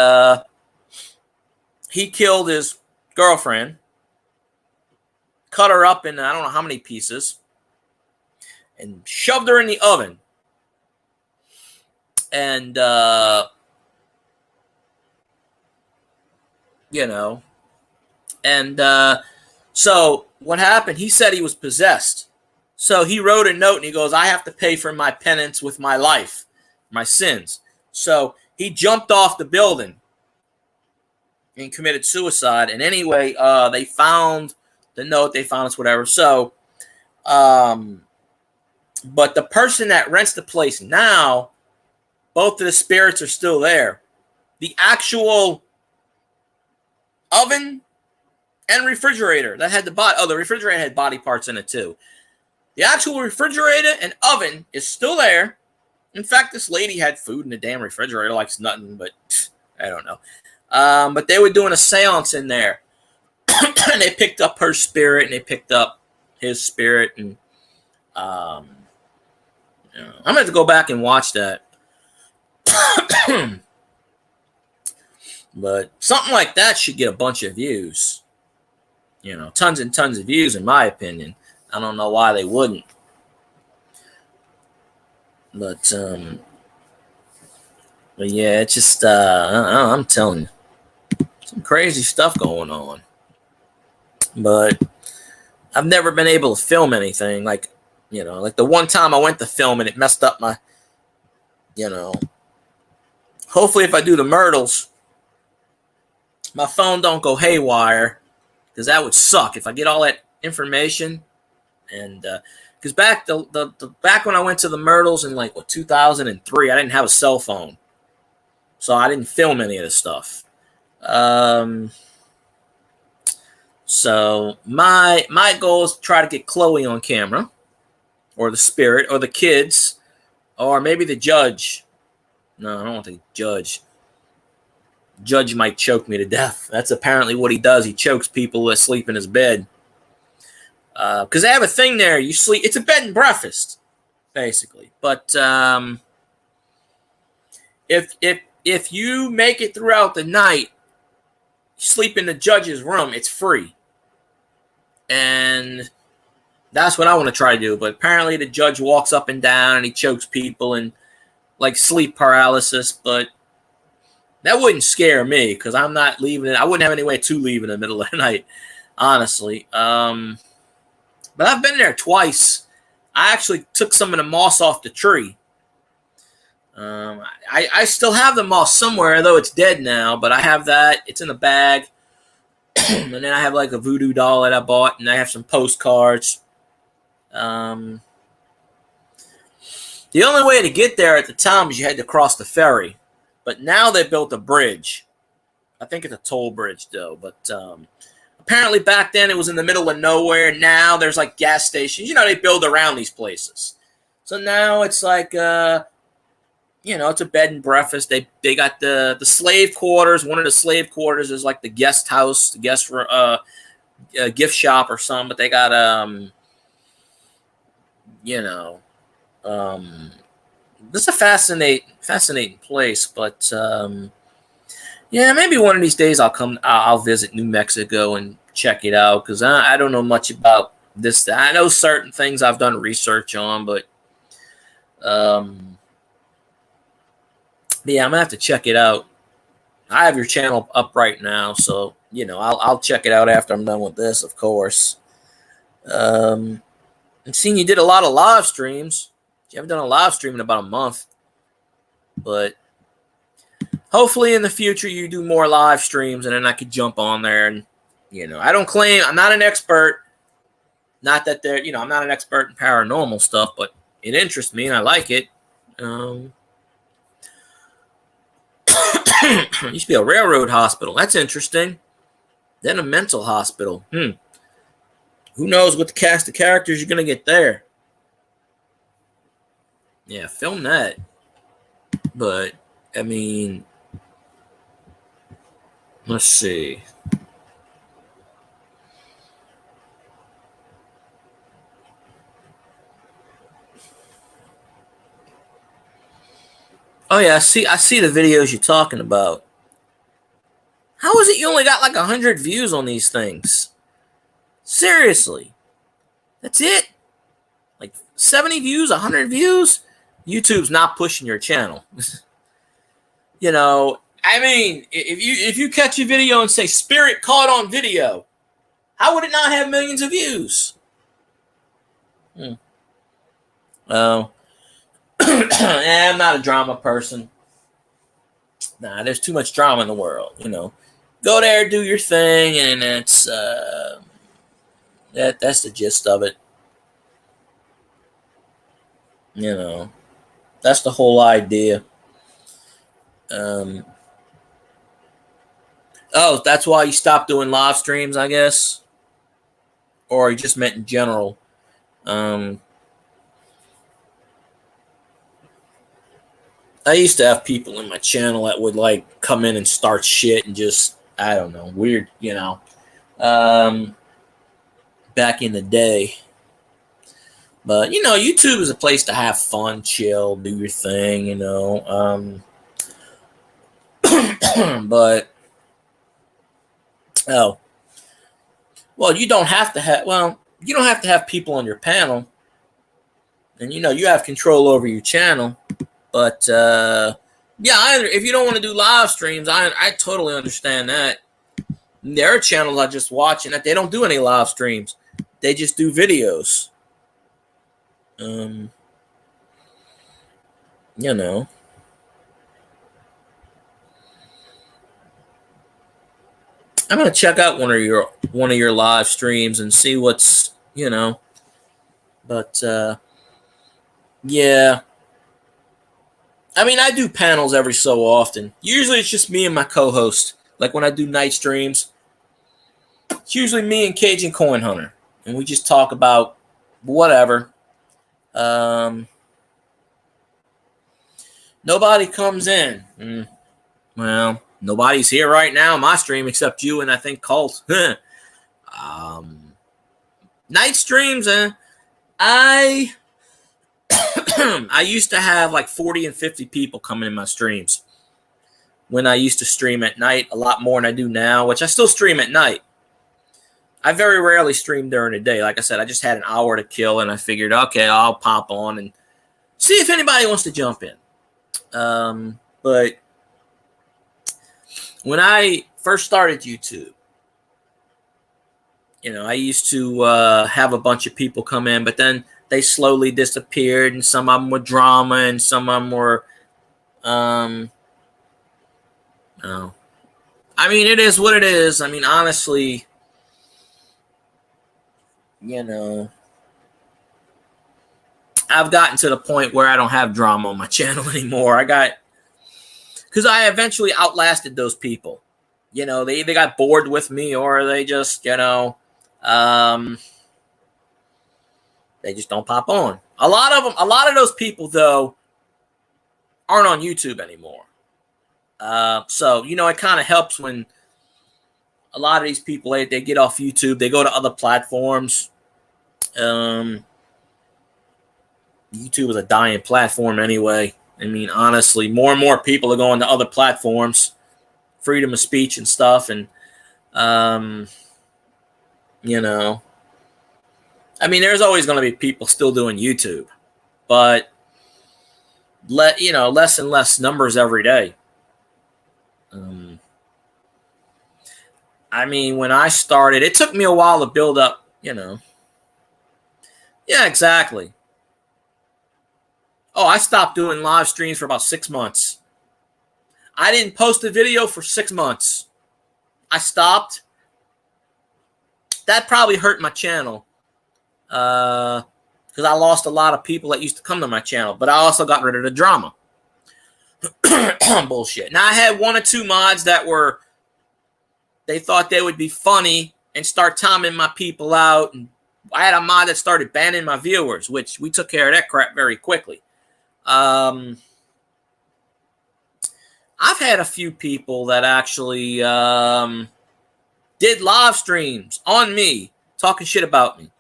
he killed his girlfriend, cut her up in I don't know how many pieces, and shoved her in the oven. And, so what happened, he said he was possessed. So he wrote a note and he goes, I have to pay for my penance with my life, my sins. So he jumped off the building and committed suicide. And anyway, they found the note, they found us, whatever. So, but the person that rents the place now, both of the spirits are still there. The actual oven and refrigerator that had the refrigerator had body parts in it too. The actual refrigerator and oven is still there. In fact, this lady had food in the damn refrigerator like it's nothing, but I don't know. But they were doing a seance in there. And they picked up her spirit and they picked up his spirit. And I'm going to have to go back and watch that. But something like that should get a bunch of views. Tons and tons of views, in my opinion. I don't know why they wouldn't. But yeah, it's just, I'm telling you, some crazy stuff going on. But I've never been able to film anything. Like the one time I went to film and it messed up my, hopefully if I do the Myrtles, my phone don't go haywire, because that would suck if I get all that information. And because back when I went to the Myrtles in 2003, I didn't have a cell phone, so I didn't film any of this stuff. So my goal is to try to get Chloe on camera, or the spirit, or the kids, or maybe the judge. No, I don't want the judge. Judge might choke me to death. That's apparently what he does. He chokes people asleep in his bed. Because they have a thing there. You sleep. It's a bed and breakfast, basically. But if you make it throughout the night, sleep in the judge's room, it's free. And that's what I want to try to do. But apparently the judge walks up and down and he chokes people and sleep paralysis. But that wouldn't scare me, because I'm not leaving it. I wouldn't have any way to leave in the middle of the night, honestly. But I've been there twice. I actually took some of the moss off the tree. I still have the moss somewhere, though it's dead now. But I have that. It's in a bag. And then I have a voodoo doll that I bought, and I have some postcards. The only way to get there at the time is you had to cross the ferry. But now they built a bridge. I think it's a toll bridge, though. But apparently back then it was in the middle of nowhere. Now there's gas stations. They build around these places. So now it's it's a bed and breakfast. They got the slave quarters. One of the slave quarters is the guest house, the guest gift shop or something. But they got this is a fascinating place. But yeah, maybe one of these days I'll visit New Mexico and check it out, because I don't know much about this. I know certain things I've done research on, but yeah, I'm gonna have to check it out. I have your channel up right now, so I'll check it out after I'm done with this, of course. And seeing you did a lot of live streams. You haven't done a live stream in about a month. But hopefully in the future you do more live streams and then I could jump on there. And, I don't claim, I'm not an expert. Not that I'm not an expert in paranormal stuff, but it interests me and I like it. It used to be a railroad hospital. That's interesting. Then a mental hospital. Who knows what the cast of characters you're going to get there. Yeah, film that. But, I mean, let's see. Oh, yeah, I see the videos you're talking about. How is it you only got like 100 views on these things? Seriously. That's it? Like 70 views, 100 views? YouTube's not pushing your channel. I mean, if you catch a video and say Spirit caught on video, how would it not have millions of views? Oh. I'm not a drama person. Nah, there's too much drama in the world, Go there, do your thing, and that's the gist of it. That's the whole idea. Oh, that's why you stopped doing live streams, I guess? Or you just meant in general? I used to have people in my channel that would like come in and start shit and just, I don't know, weird, back in the day. But, YouTube is a place to have fun, chill, do your thing, but, well, you don't have to have people on your panel. And, you have control over your channel. But, yeah, if you don't want to do live streams, I totally understand that. There are channels I just watch and that they don't do any live streams. They just do videos. I'm gonna check out one of your live streams and see what's But yeah. I mean, I do panels every so often. Usually it's just me and my co-host. Like when I do night streams, it's usually me and Cajun Coin Hunter. And we just talk about whatever. Nobody comes in. Well, nobody's here right now on my stream except you and I think Colt. Night streams, I used to have like 40 and 50 people coming in my streams when I used to stream at night, a lot more than I do now, which I still stream at night. I very rarely stream during the day. Like I said, I just had an hour to kill, and I figured, okay, I'll pop on and see if anybody wants to jump in. But when I first started YouTube, I used to have a bunch of people come in, but then they slowly disappeared, and some of them were drama, and some of them were, I mean, it is what it is. I mean, honestly, I've gotten to the point where I don't have drama on my channel anymore. Because I eventually outlasted those people. They either got bored with me or they just, they just don't pop on. A lot of those people, though, aren't on YouTube anymore. So, it kind of helps when a lot of these people, they get off YouTube. They go to other platforms. YouTube is a dying platform anyway. I mean, honestly, more and more people are going to other platforms, freedom of speech and stuff. And, I mean, there's always going to be people still doing YouTube, but less and less numbers every day. I mean, when I started, it took me a while to build up, Yeah, exactly. Oh, I stopped doing live streams for about 6 months. I didn't post a video for 6 months. I stopped. That probably hurt my channel. Because I lost a lot of people that used to come to my channel. But I also got rid of the drama. Bullshit. Now, I had 1 or 2 mods that were, they thought they would be funny and start timing my people out. And I had a mod that started banning my viewers, which we took care of that crap very quickly. I've had a few people that actually did live streams on me, talking shit about me.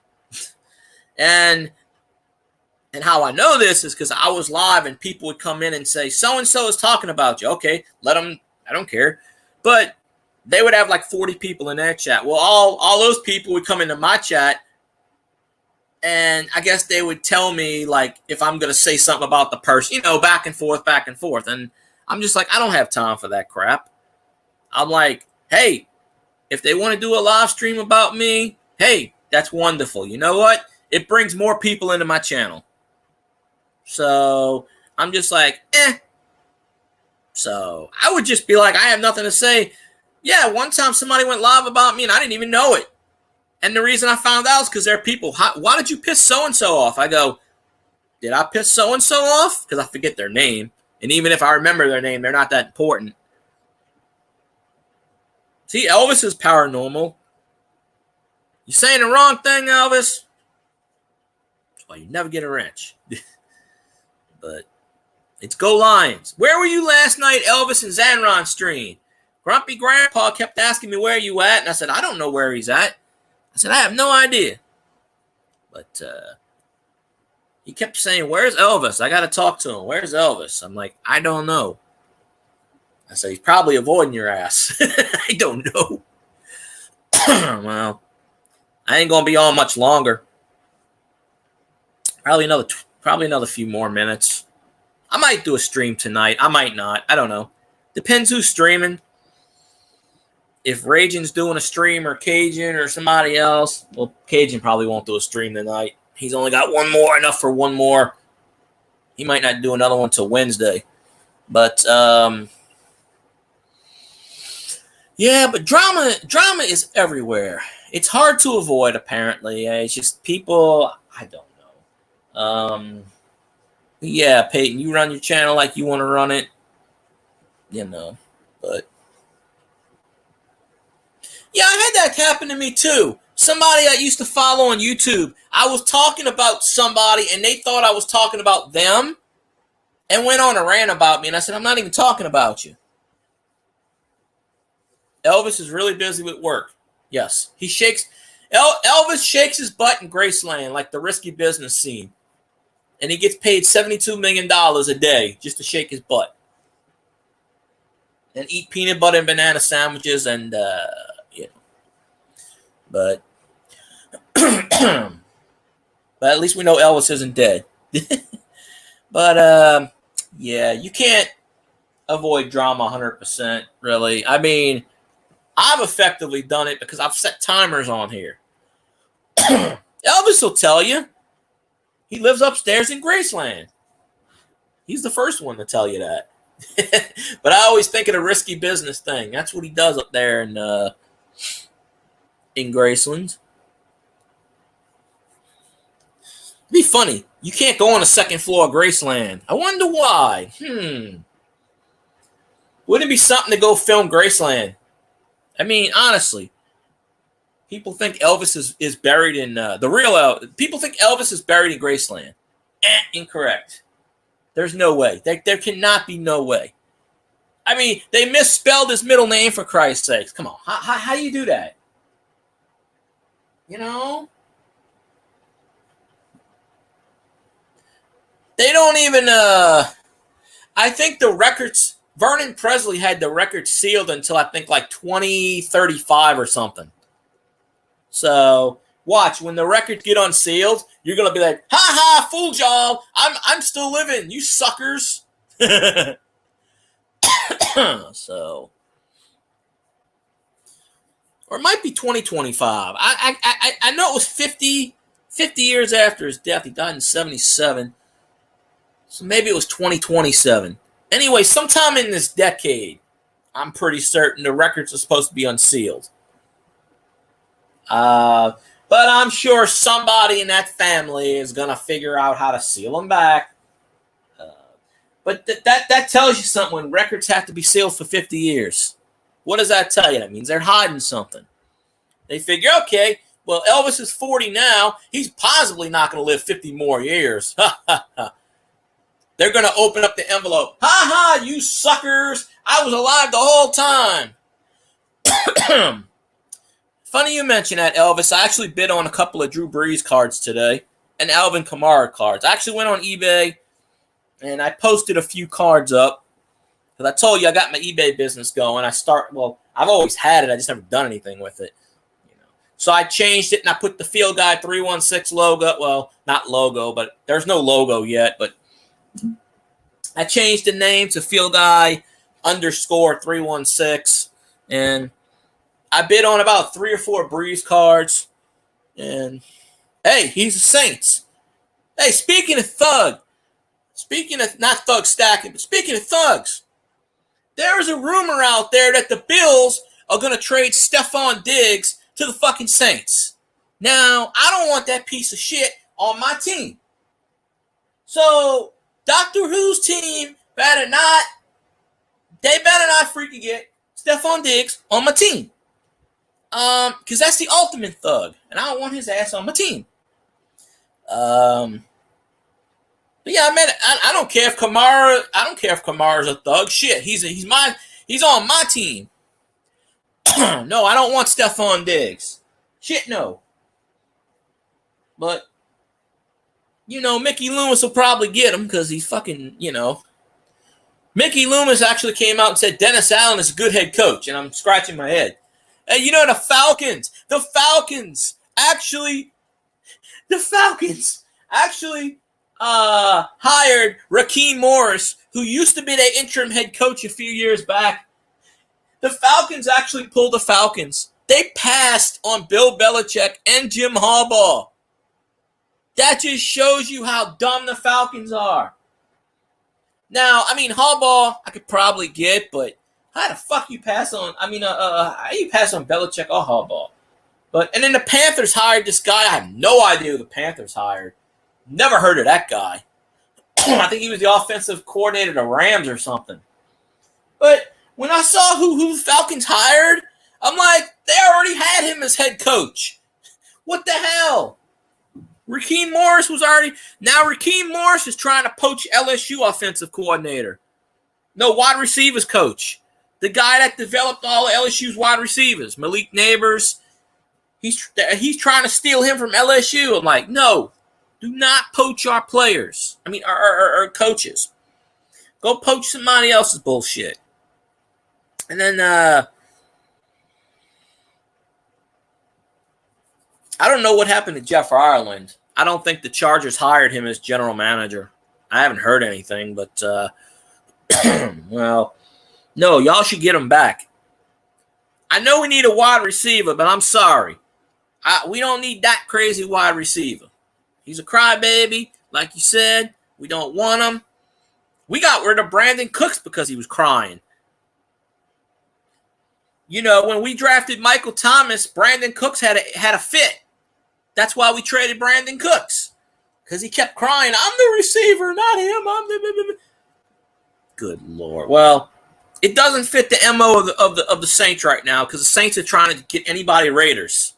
And how I know this is because I was live and people would come in and say, so-and-so is talking about you. Okay, let them, I don't care. But they would have like 40 people in their chat. Well, all those people would come into my chat, and I guess they would tell me, like, if I'm going to say something about the person, you know, back and forth, back and forth. And I'm just like, I don't have time for that crap. I'm like, hey, if they want to do a live stream about me, hey, that's wonderful. You know what? It brings more people into my channel. So I'm just like, eh. So I would just be like, I have nothing to say. Yeah, one time somebody went live about me and I didn't even know it. And the reason I found out is because there are people, why did you piss so-and-so off? I go, did I piss so-and-so off? Because I forget their name. And even if I remember their name, they're not that important. See, Elvis is paranormal. You saying the wrong thing, Elvis? That's why you never get a wrench. But it's Go Lions. Where were you last night, Elvis and Zanron stream? Grumpy Grandpa kept asking me where you at, and I said, I don't know where he's at. I said, I have no idea. But he kept saying, where's Elvis? I got to talk to him. Where's Elvis? I'm like, I don't know. I said, he's probably avoiding your ass. I don't know. Well, I ain't going to be on much longer. Probably another few more minutes. I might do a stream tonight. I might not. I don't know. Depends who's streaming. If Raging's doing a stream or Cajun or somebody else, well, Cajun probably won't do a stream tonight. He's only got one more, enough for one more. He might not do another one till Wednesday. But, yeah, but drama is everywhere. It's hard to avoid, apparently. It's just people, I don't know. Yeah, Peyton, you run your channel like you want to run it. You know, but yeah, I had that happen to me too. Somebody I used to follow on YouTube, I was talking about somebody and they thought I was talking about them and went on a rant about me. And I said, I'm not even talking about you. Elvis is really busy with work. Yes, he shakes. Elvis shakes his butt in Graceland like the Risky Business scene. And he gets paid $72 million a day just to shake his butt. And eat peanut butter and banana sandwiches and, you know. But at least we know Elvis isn't dead. But, yeah, you can't avoid drama 100%, really. I mean, I've effectively done it because I've set timers on here. Elvis will tell you. He lives upstairs in Graceland. He's the first one to tell you that. But I always think of the Risky Business thing. That's what he does up there in Graceland. It'd be funny. You can't go on the second floor of Graceland. I wonder why. Wouldn't it be something to go film Graceland? I mean, honestly. People think Elvis is buried in the real people think Elvis is buried in Graceland. Incorrect. There's no way. There cannot be no way. I mean, they misspelled his middle name for Christ's sakes. Come on. How do you do that? You know? They don't even I think the records, Vernon Presley had the record sealed until I think like 2035 or something. So watch, when the records get unsealed, you're gonna be like, "Ha ha, fooled y'all! I'm still living, you suckers." So, or it might be 2025. I know it was 50 50 years after his death. He died in 77. So maybe it was 2027. Anyway, sometime in this decade, I'm pretty certain the records are supposed to be unsealed. But I'm sure somebody in that family is going to figure out how to seal them back. But that tells you something when records have to be sealed for 50 years. What does that tell you? That means they're hiding something. They figure, okay, well, Elvis is 40 now. He's possibly not going to live 50 more years. They're going to open up the envelope. Ha ha, you suckers. I was alive the whole time. Funny you mention that, Elvis. I actually bid on a couple of Drew Brees cards today and Alvin Kamara cards. I actually went on eBay and I posted a few cards up because I told you I got my eBay business going. I've always had it. I just never done anything with it. So I changed it and I put the Field Guy 316 logo. Well, not logo, but there's no logo yet. But I changed the name to Field Guy _316. And I bid on about 3 or 4 Breeze cards. And, hey, he's the Saints. Hey, speaking of not thug stacking, but speaking of thugs, there is a rumor out there that the Bills are going to trade Stephon Diggs to the fucking Saints. Now, I don't want that piece of shit on my team. So, Doctor Who's team better not freaking get Stephon Diggs on my team. Because that's the ultimate thug. And I don't want his ass on my team. But yeah, I don't care if Kamara's a thug. Shit, he's on my team. No, I don't want Stephon Diggs. Shit, no. But, Mickey Loomis will probably get him because he's fucking, Mickey Loomis actually came out and said Dennis Allen is a good head coach, and I'm scratching my head. And the Falcons actually hired Raheem Morris, who used to be their interim head coach a few years back. The Falcons actually pulled the Falcons. They passed on Bill Belichick and Jim Harbaugh. That just shows you how dumb the Falcons are. Now, Harbaugh I could probably get, but how the fuck you pass on? How you pass on Belichick or Harbaugh? And then the Panthers hired this guy. I have no idea who the Panthers hired. Never heard of that guy. I think he was the offensive coordinator of the Rams or something. But when I saw who the Falcons hired, I'm like, they already had him as head coach. What the hell? Raheem Morris Raheem Morris is trying to poach LSU offensive coordinator. No, wide receivers coach. The guy that developed all LSU's wide receivers, Malik Neighbors. He's trying to steal him from LSU. I'm like, no, do not poach our players. Our coaches. Go poach somebody else's bullshit. And then, I don't know what happened to Jeff Ireland. I don't think the Chargers hired him as general manager. I haven't heard anything, but, well, no, y'all should get him back. I know we need a wide receiver, but I'm sorry. We don't need that crazy wide receiver. He's a crybaby, like you said. We don't want him. We got rid of Brandon Cooks because he was crying. When we drafted Michael Thomas, Brandon Cooks had a fit. That's why we traded Brandon Cooks. Because he kept crying, I'm the receiver, not him. Good Lord. Well, it doesn't fit the MO of the Saints right now because the Saints are trying to get anybody Raiders.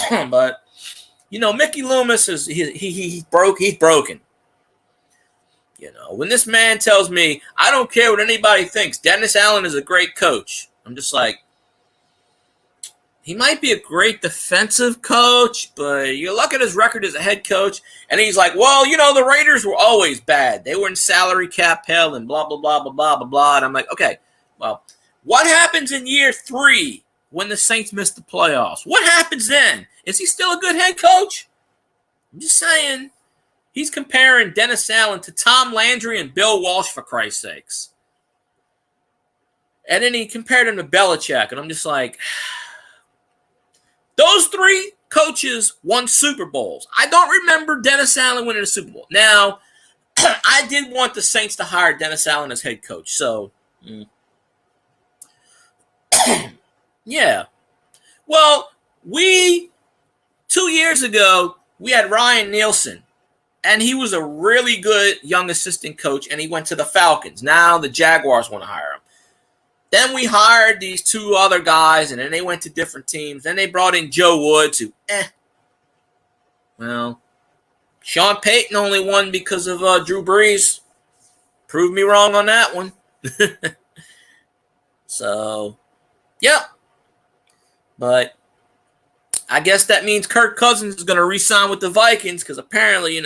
But, Mickey Loomis he's broken. When this man tells me, I don't care what anybody thinks, Dennis Allen is a great coach. I'm just like, he might be a great defensive coach, but you look at his record as a head coach, and he's like, well, the Raiders were always bad. They were in salary cap hell and blah, blah, blah, blah, blah, blah, blah. And I'm like, okay, well, what happens in year 3 when the Saints miss the playoffs? What happens then? Is he still a good head coach? I'm just saying. He's comparing Dennis Allen to Tom Landry and Bill Walsh, for Christ's sakes. And then he compared him to Belichick. And I'm just like, those 3 coaches won Super Bowls. I don't remember Dennis Allen winning a Super Bowl. Now, I did want the Saints to hire Dennis Allen as head coach. So, yeah. Well, 2 years ago, we had Ryan Nielsen, and he was a really good young assistant coach, and he went to the Falcons. Now the Jaguars want to hire him. Then we hired these two other guys, and then they went to different teams. Then they brought in Joe Woods, who, well, Sean Payton only won because of Drew Brees. Proved me wrong on that one. So, yeah. But I guess that means Kirk Cousins is going to re-sign with the Vikings because apparently,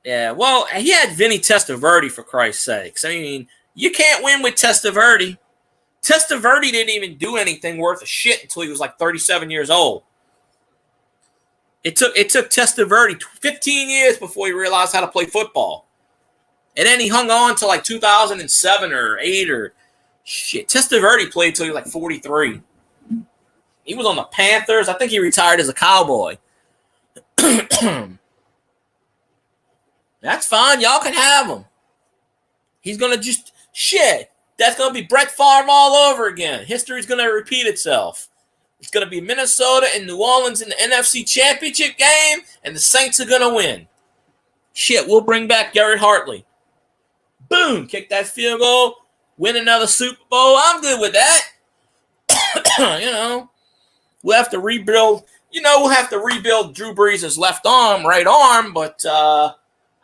yeah, well, he had Vinny Testaverde, for Christ's sakes. I mean, you can't win with Testaverde. Testaverde didn't even do anything worth a shit until he was like 37 years old. It took Testaverde 15 years before he realized how to play football. And then he hung on to like 2007 or 8 or shit. Testaverde played until he was like 43. He was on the Panthers. I think he retired as a Cowboy. That's fine. Y'all can have him. He's going to just, shit. That's going to be Brett Favre all over again. History's going to repeat itself. It's going to be Minnesota and New Orleans in the NFC Championship game, and the Saints are going to win. Shit, we'll bring back Garrett Hartley. Boom, kick that field goal, win another Super Bowl. I'm good with that. We'll have to rebuild. We'll have to rebuild Drew Brees' left arm, right arm, but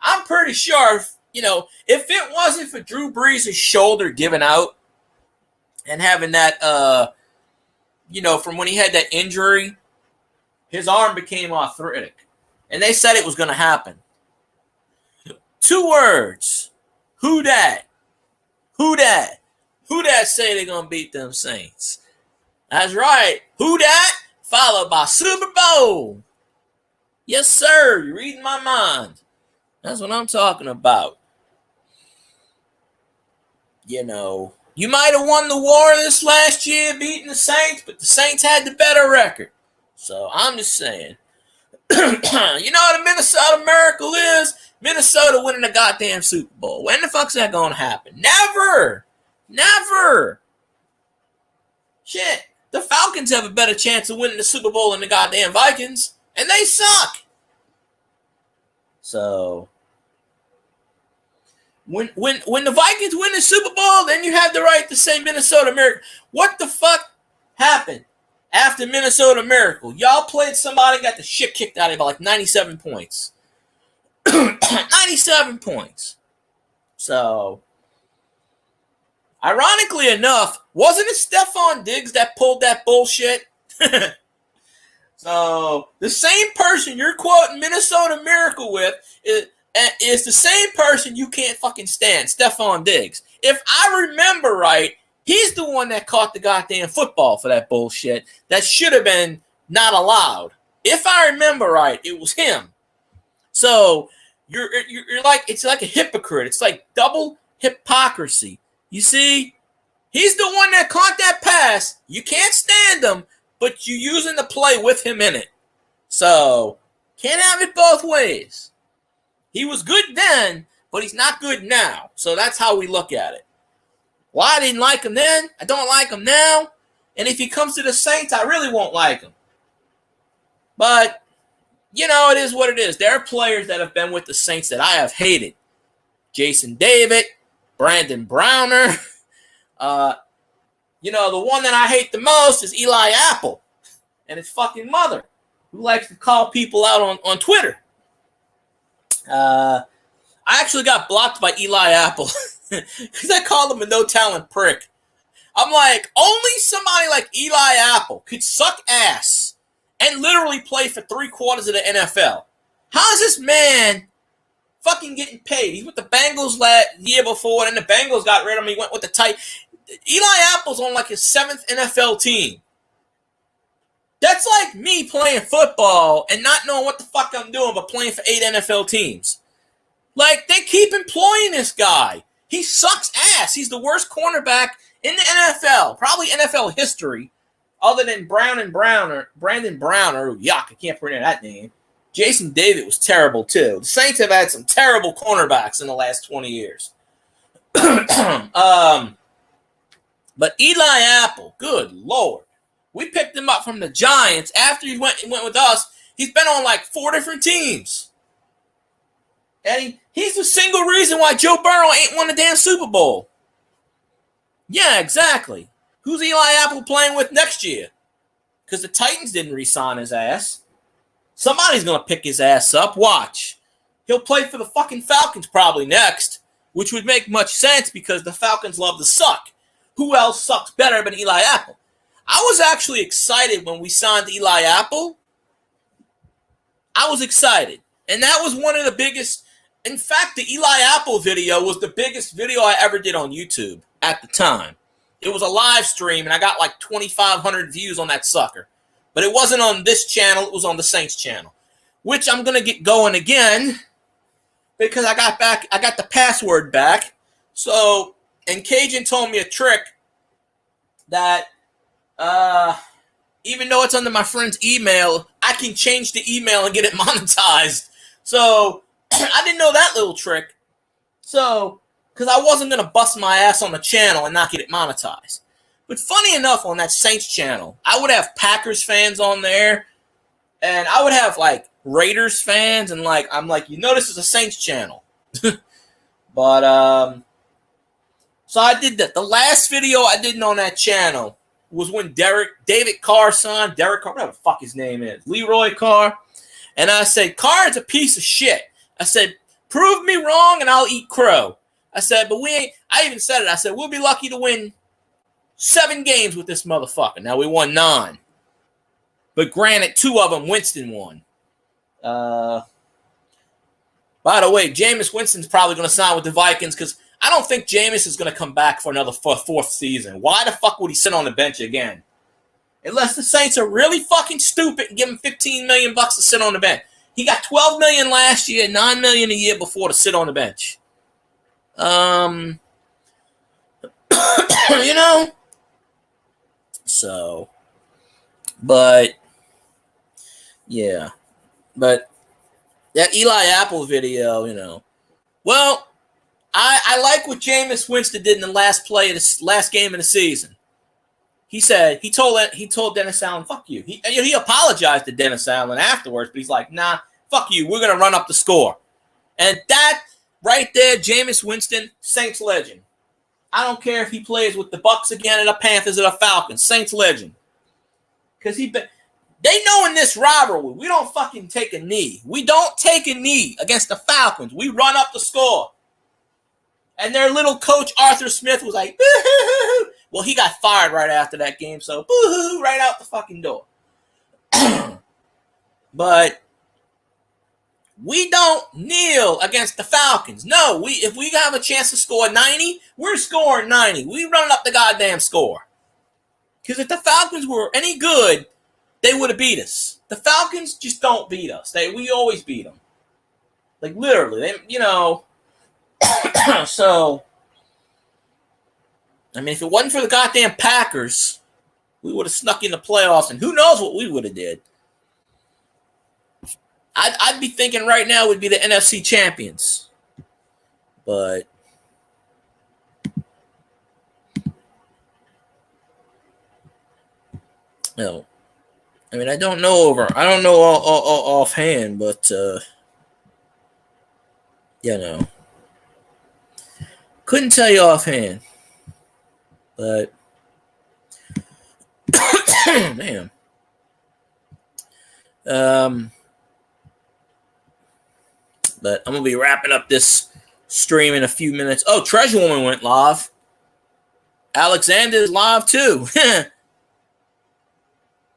I'm pretty sure, if it wasn't for Drew Brees' shoulder giving out and having that, from when he had that injury, his arm became arthritic. And they said it was going to happen. 2 words. Who dat? Who dat? Who dat say they're going to beat them Saints? That's right. Who dat? Followed by Super Bowl. Yes, sir. You're reading my mind. That's what I'm talking about. You might have won the war this last year beating the Saints, but the Saints had the better record. So I'm just saying. You know what a Minnesota miracle is? Minnesota winning the goddamn Super Bowl. When the fuck's that going to happen? Never. Never. Shit. The Falcons have a better chance of winning the Super Bowl than the goddamn Vikings. And they suck. So, when the Vikings win the Super Bowl, then you have the right to say Minnesota Miracle. What the fuck happened after Minnesota Miracle? Y'all played somebody, got the shit kicked out of you by like 97 points. 97 points. So, ironically enough, wasn't it Stephon Diggs that pulled that bullshit? So, the same person you're quoting Minnesota Miracle with is the same person you can't fucking stand, Stephon Diggs. If I remember right, he's the one that caught the goddamn football for that bullshit that should have been not allowed. If I remember right, it was him. So, you're like, it's like a hypocrite. It's like double hypocrisy. You see, he's the one that caught that pass. You can't stand him, but you're using the play with him in it. So, can't have it both ways. He was good then, but he's not good now. So that's how we look at it. Well, I didn't like him then. I don't like him now. And if he comes to the Saints, I really won't like him. But, it is what it is. There are players that have been with the Saints that I have hated. Jason David, Brandon Browner. The one that I hate the most is Eli Apple and his fucking mother, who likes to call people out on Twitter. I actually got blocked by Eli Apple because I called him a no-talent prick. I'm like, only somebody like Eli Apple could suck ass and literally play for 3/4 of the NFL. How is this man fucking getting paid? He's with the Bengals last year before, and then the Bengals got rid of him. He went with the Titans. Eli Apple's on like his 7th NFL team. That's like me playing football and not knowing what the fuck I'm doing, but playing for 8 NFL teams. Like, they keep employing this guy. He sucks ass. He's the worst cornerback in the NFL, probably NFL history. other than Brandon Browner, yuck, I can't pronounce that name. Jason David was terrible too. The Saints have had some terrible cornerbacks in the last 20 years. But Eli Apple, good Lord. We picked him up from the Giants after he went with us. He's been on like 4 different teams. And he's the single reason why Joe Burrow ain't won the damn Super Bowl. Yeah, exactly. Who's Eli Apple playing with next year? Because the Titans didn't re-sign his ass. Somebody's going to pick his ass up. Watch. He'll play for the fucking Falcons probably next, which would make much sense because the Falcons love to suck. Who else sucks better than Eli Apple? I was actually excited when we signed Eli Apple. I was excited. And that was one of the biggest. In fact, the Eli Apple video was the biggest video I ever did on YouTube at the time. It was a live stream, and I got like 2,500 views on that sucker. But it wasn't on this channel. It was on the Saints channel, which I'm going to get going again because I got the password back. So, and Cajun told me a trick that even though it's under my friend's email, I can change the email and get it monetized. So I didn't know that little trick. So, because I wasn't going to bust my ass on the channel and not get it monetized. But funny enough, on that Saints channel, I would have Packers fans on there. And I would have like Raiders fans. And like, I'm like, this is a Saints channel. But, so I did that. The last video I did on that channel was when David Carr's son, Derek Carr, whatever the fuck his name is, Leroy Carr. And I said, Carr is a piece of shit. I said, prove me wrong and I'll eat crow. I said, but I even said it. I said, we'll be lucky to win 7 games with this motherfucker. Now, we won 9. But granted, 2 of them, Winston won. By the way, Jameis Winston's probably going to sign with the Vikings because I don't think Jameis is going to come back for another 4th season. Why the fuck would he sit on the bench again? Unless the Saints are really fucking stupid and give him $15 million to sit on the bench. He got $12 million last year, $9 million a year before to sit on the bench. So, but, yeah. But that Eli Apple video, well, I like what Jameis Winston did in the last game of the season. He said he told Dennis Allen, "Fuck you." He apologized to Dennis Allen afterwards, but he's like, "Nah, fuck you. We're gonna run up the score." And that right there, Jameis Winston, Saints legend. I don't care if he plays with the Bucs again, or the Panthers, or the Falcons. Saints legend. Because they know in this rivalry, we don't fucking take a knee. We don't take a knee against the Falcons. We run up the score. And their little coach, Arthur Smith, was like, boo-hoo-hoo. Well, he got fired right after that game, so boo-hoo, right out the fucking door. But we don't kneel against the Falcons. No, if we have a chance to score 90, we're scoring 90. We run up the goddamn score. Because if the Falcons were any good, they would have beat us. The Falcons just don't beat us. We always beat them. Like, literally. So, I mean, if it wasn't for the goddamn Packers, we would have snuck in the playoffs, and who knows what we would have did. I'd be thinking right now would be the NFC champions. But no. I mean, I don't know offhand, but couldn't tell you offhand. But man. But I'm going to be wrapping up this stream in a few minutes. Oh, Treasure Woman went live. Alexander is live too.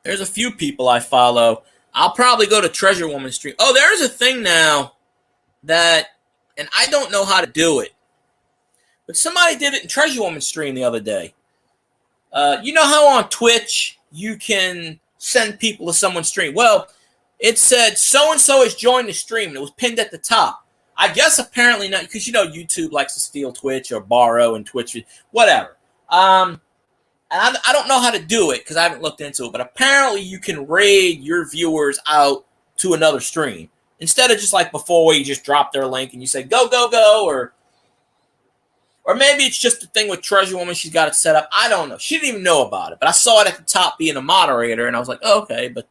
There's a few people I follow. I'll probably go to Treasure Woman stream. Oh, there's a thing now that, and I don't know how to do it, but somebody did it in Treasure Woman stream the other day. You know how on Twitch you can send people to someone's stream? Well, it said so-and-so has joined the stream. And it was pinned at the top. I guess apparently not, because YouTube likes to steal Twitch or borrow and Twitch, whatever. And I don't know how to do it because I haven't looked into it, but apparently you can raid your viewers out to another stream instead of just like before where you just drop their link and you say go go go, or maybe it's just a thing with Treasure Woman. She's got it set up. I don't know. She didn't even know about it, but I saw it at the top being a moderator, and I was like, oh, okay. But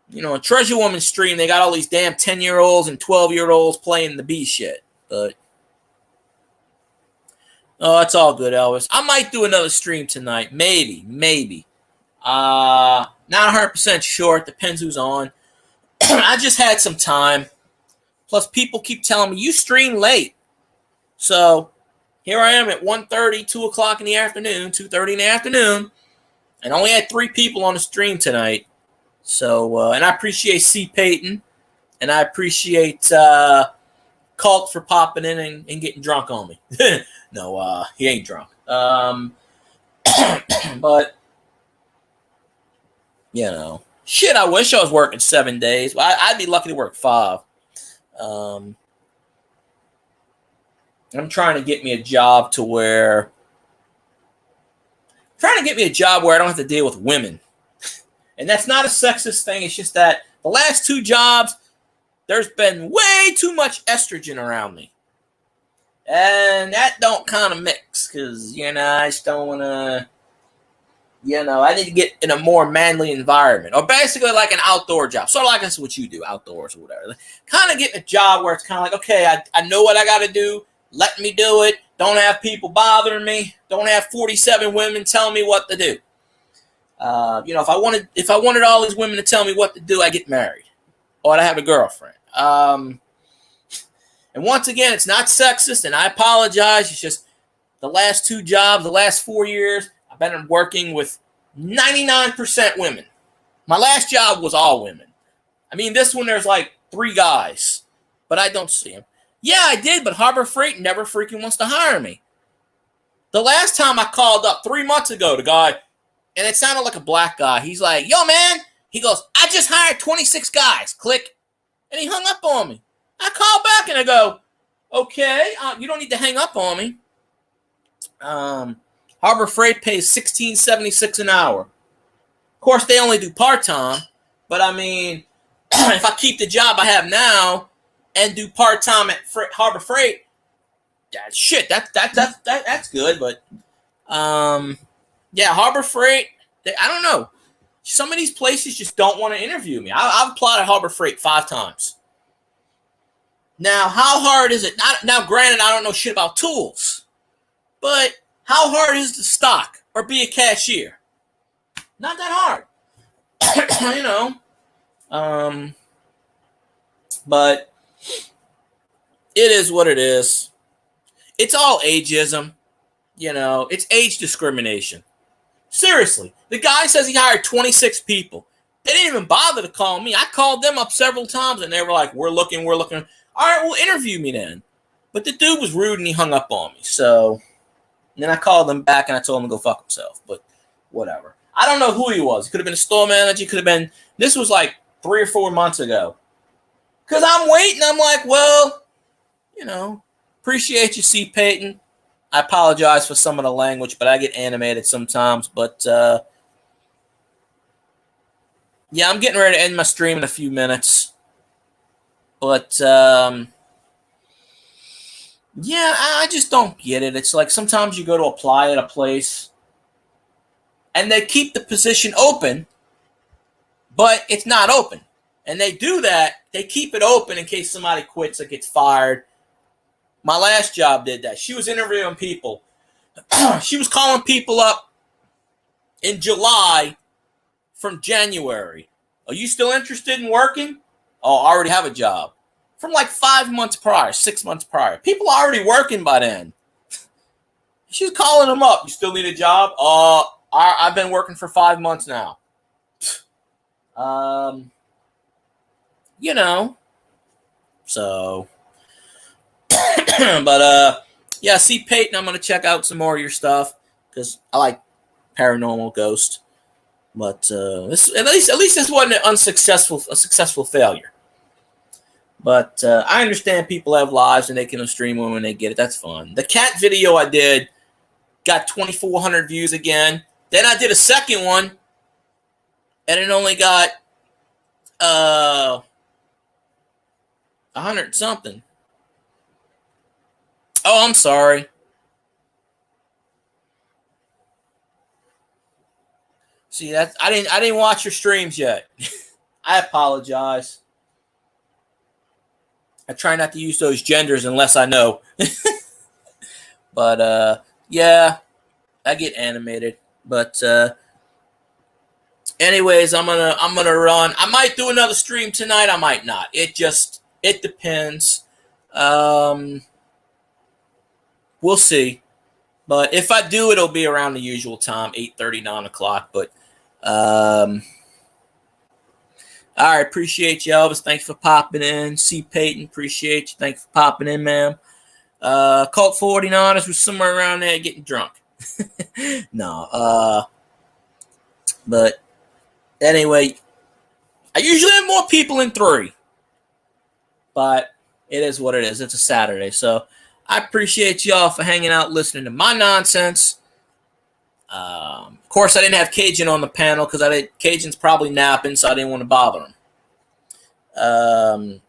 you know, a Treasure Woman stream, they got all these damn 10-year-olds and 12-year-olds playing the B shit, but. Oh, it's all good, Elvis. I might do another stream tonight. Maybe. Not 100% sure. It depends who's on. I just had some time. Plus, people keep telling me, you stream late. So, here I am at 1:30, 2 o'clock in the afternoon, 2:30 in the afternoon. And only had 3 people on the stream tonight. So, and I appreciate C. Payton. And I appreciate Cult for popping in and getting drunk on me. No, he ain't drunk. But, you know, shit, I wish I was working 7 days. I'd be lucky to work 5. I'm trying to get me a job where I don't have to deal with women. And that's not a sexist thing. It's just that the last 2 jobs, there's been way too much estrogen around me. And that don't kind of mix because, you know, I just don't want to, you know, I need to get in a more manly environment. Or basically like an outdoor job. Sort of like that's what you do, outdoors or whatever. Kind of getting a job where it's kind of like, okay, I know what I got to do. Let me do it. Don't have people bothering me. Don't have 47 women telling me what to do. You know, if I wanted all these women to tell me what to do, I get married. Or I have a girlfriend. And once again, it's not sexist, and I apologize. It's just the last 2 jobs, the last 4 years, I've been working with 99% women. My last job was all women. I mean, this one, there's like 3 guys, but I don't see them. Yeah, I did, but Harbor Freight never freaking wants to hire me. The last time I called up 3 months ago, the guy, and it sounded like a black guy. He's like, yo, man. He goes, I just hired 26 guys. Click. And he hung up on me. I call back and I go, okay, you don't need to hang up on me. Harbor Freight pays $16.76 an hour. Of course, they only do part-time. But, I mean, if I keep the job I have now and do part-time at Harbor Freight, that's good. But, yeah, Harbor Freight, I don't know. Some of these places just don't want to interview me. I've applied at Harbor Freight 5 times. Now, how hard is it? Now, granted, I don't know shit about tools. But how hard is it to stock or be a cashier? Not that hard. You know. But it is what it is. It's all ageism. You know, it's age discrimination. Seriously. The guy says he hired 26 people. They didn't even bother to call me. I called them up several times, and they were like, we're looking. All right, well, interview me then. But the dude was rude, and he hung up on me. So, and then I called him back, and I told him to go fuck himself. But whatever. I don't know who he was. He could have been a store manager. Could have been. This was like 3 or 4 months ago. Because I'm waiting. I'm like, well, you know, appreciate you, C. Payton. I apologize for some of the language, but I get animated sometimes. But, yeah, I'm getting ready to end my stream in a few minutes. But, yeah, I just don't get it. It's like sometimes you go to apply at a place, and they keep the position open, but it's not open. And they do that. They keep it open in case somebody quits or gets fired. My last job did that. She was interviewing people. She was calling people up in July from January. Are you still interested in working? Oh, I already have a job. From like 5 months prior, 6 months prior. People are already working by then. She's calling them up. You still need a job? I've been working for 5 months now. You know. So. But, yeah, see, Peyton, I'm going to check out some more of your stuff. Because I like Paranormal Ghost. But this, at least this wasn't a successful failure. But I understand people have lives and they can stream when they get it. That's fun. The cat video I did got 2,400 views again. Then I did a second one, and it only got 100 something. Oh, I'm sorry. See, that I didn't watch your streams yet. I apologize. I try not to use those genders unless I know. But yeah, I get animated. But anyways, I'm gonna run. I might do another stream tonight. I might not. It depends. We'll see. But if I do, it'll be around the usual time, 8:30, 9 o'clock. But all right, appreciate you, Elvis. Thanks for popping in. C. Peyton, appreciate you. Thanks for popping in, ma'am. Colt 49ers was somewhere around there getting drunk. No, but anyway, I usually have more people in 3, but it is what it is. It's a Saturday, so I appreciate y'all for hanging out, listening to my nonsense. Of course, I didn't have Cajun on the panel because Cajun's probably napping, so I didn't want to bother him.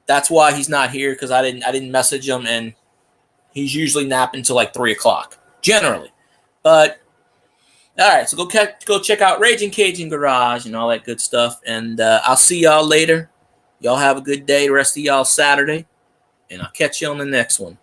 That's why he's not here, because I didn't message him, and he's usually napping till like 3 o'clock generally. But all right, so go check out Raging Cajun Garage and all that good stuff, and I'll see y'all later. Y'all have a good day. The rest of y'all Saturday, and I'll catch you on the next one.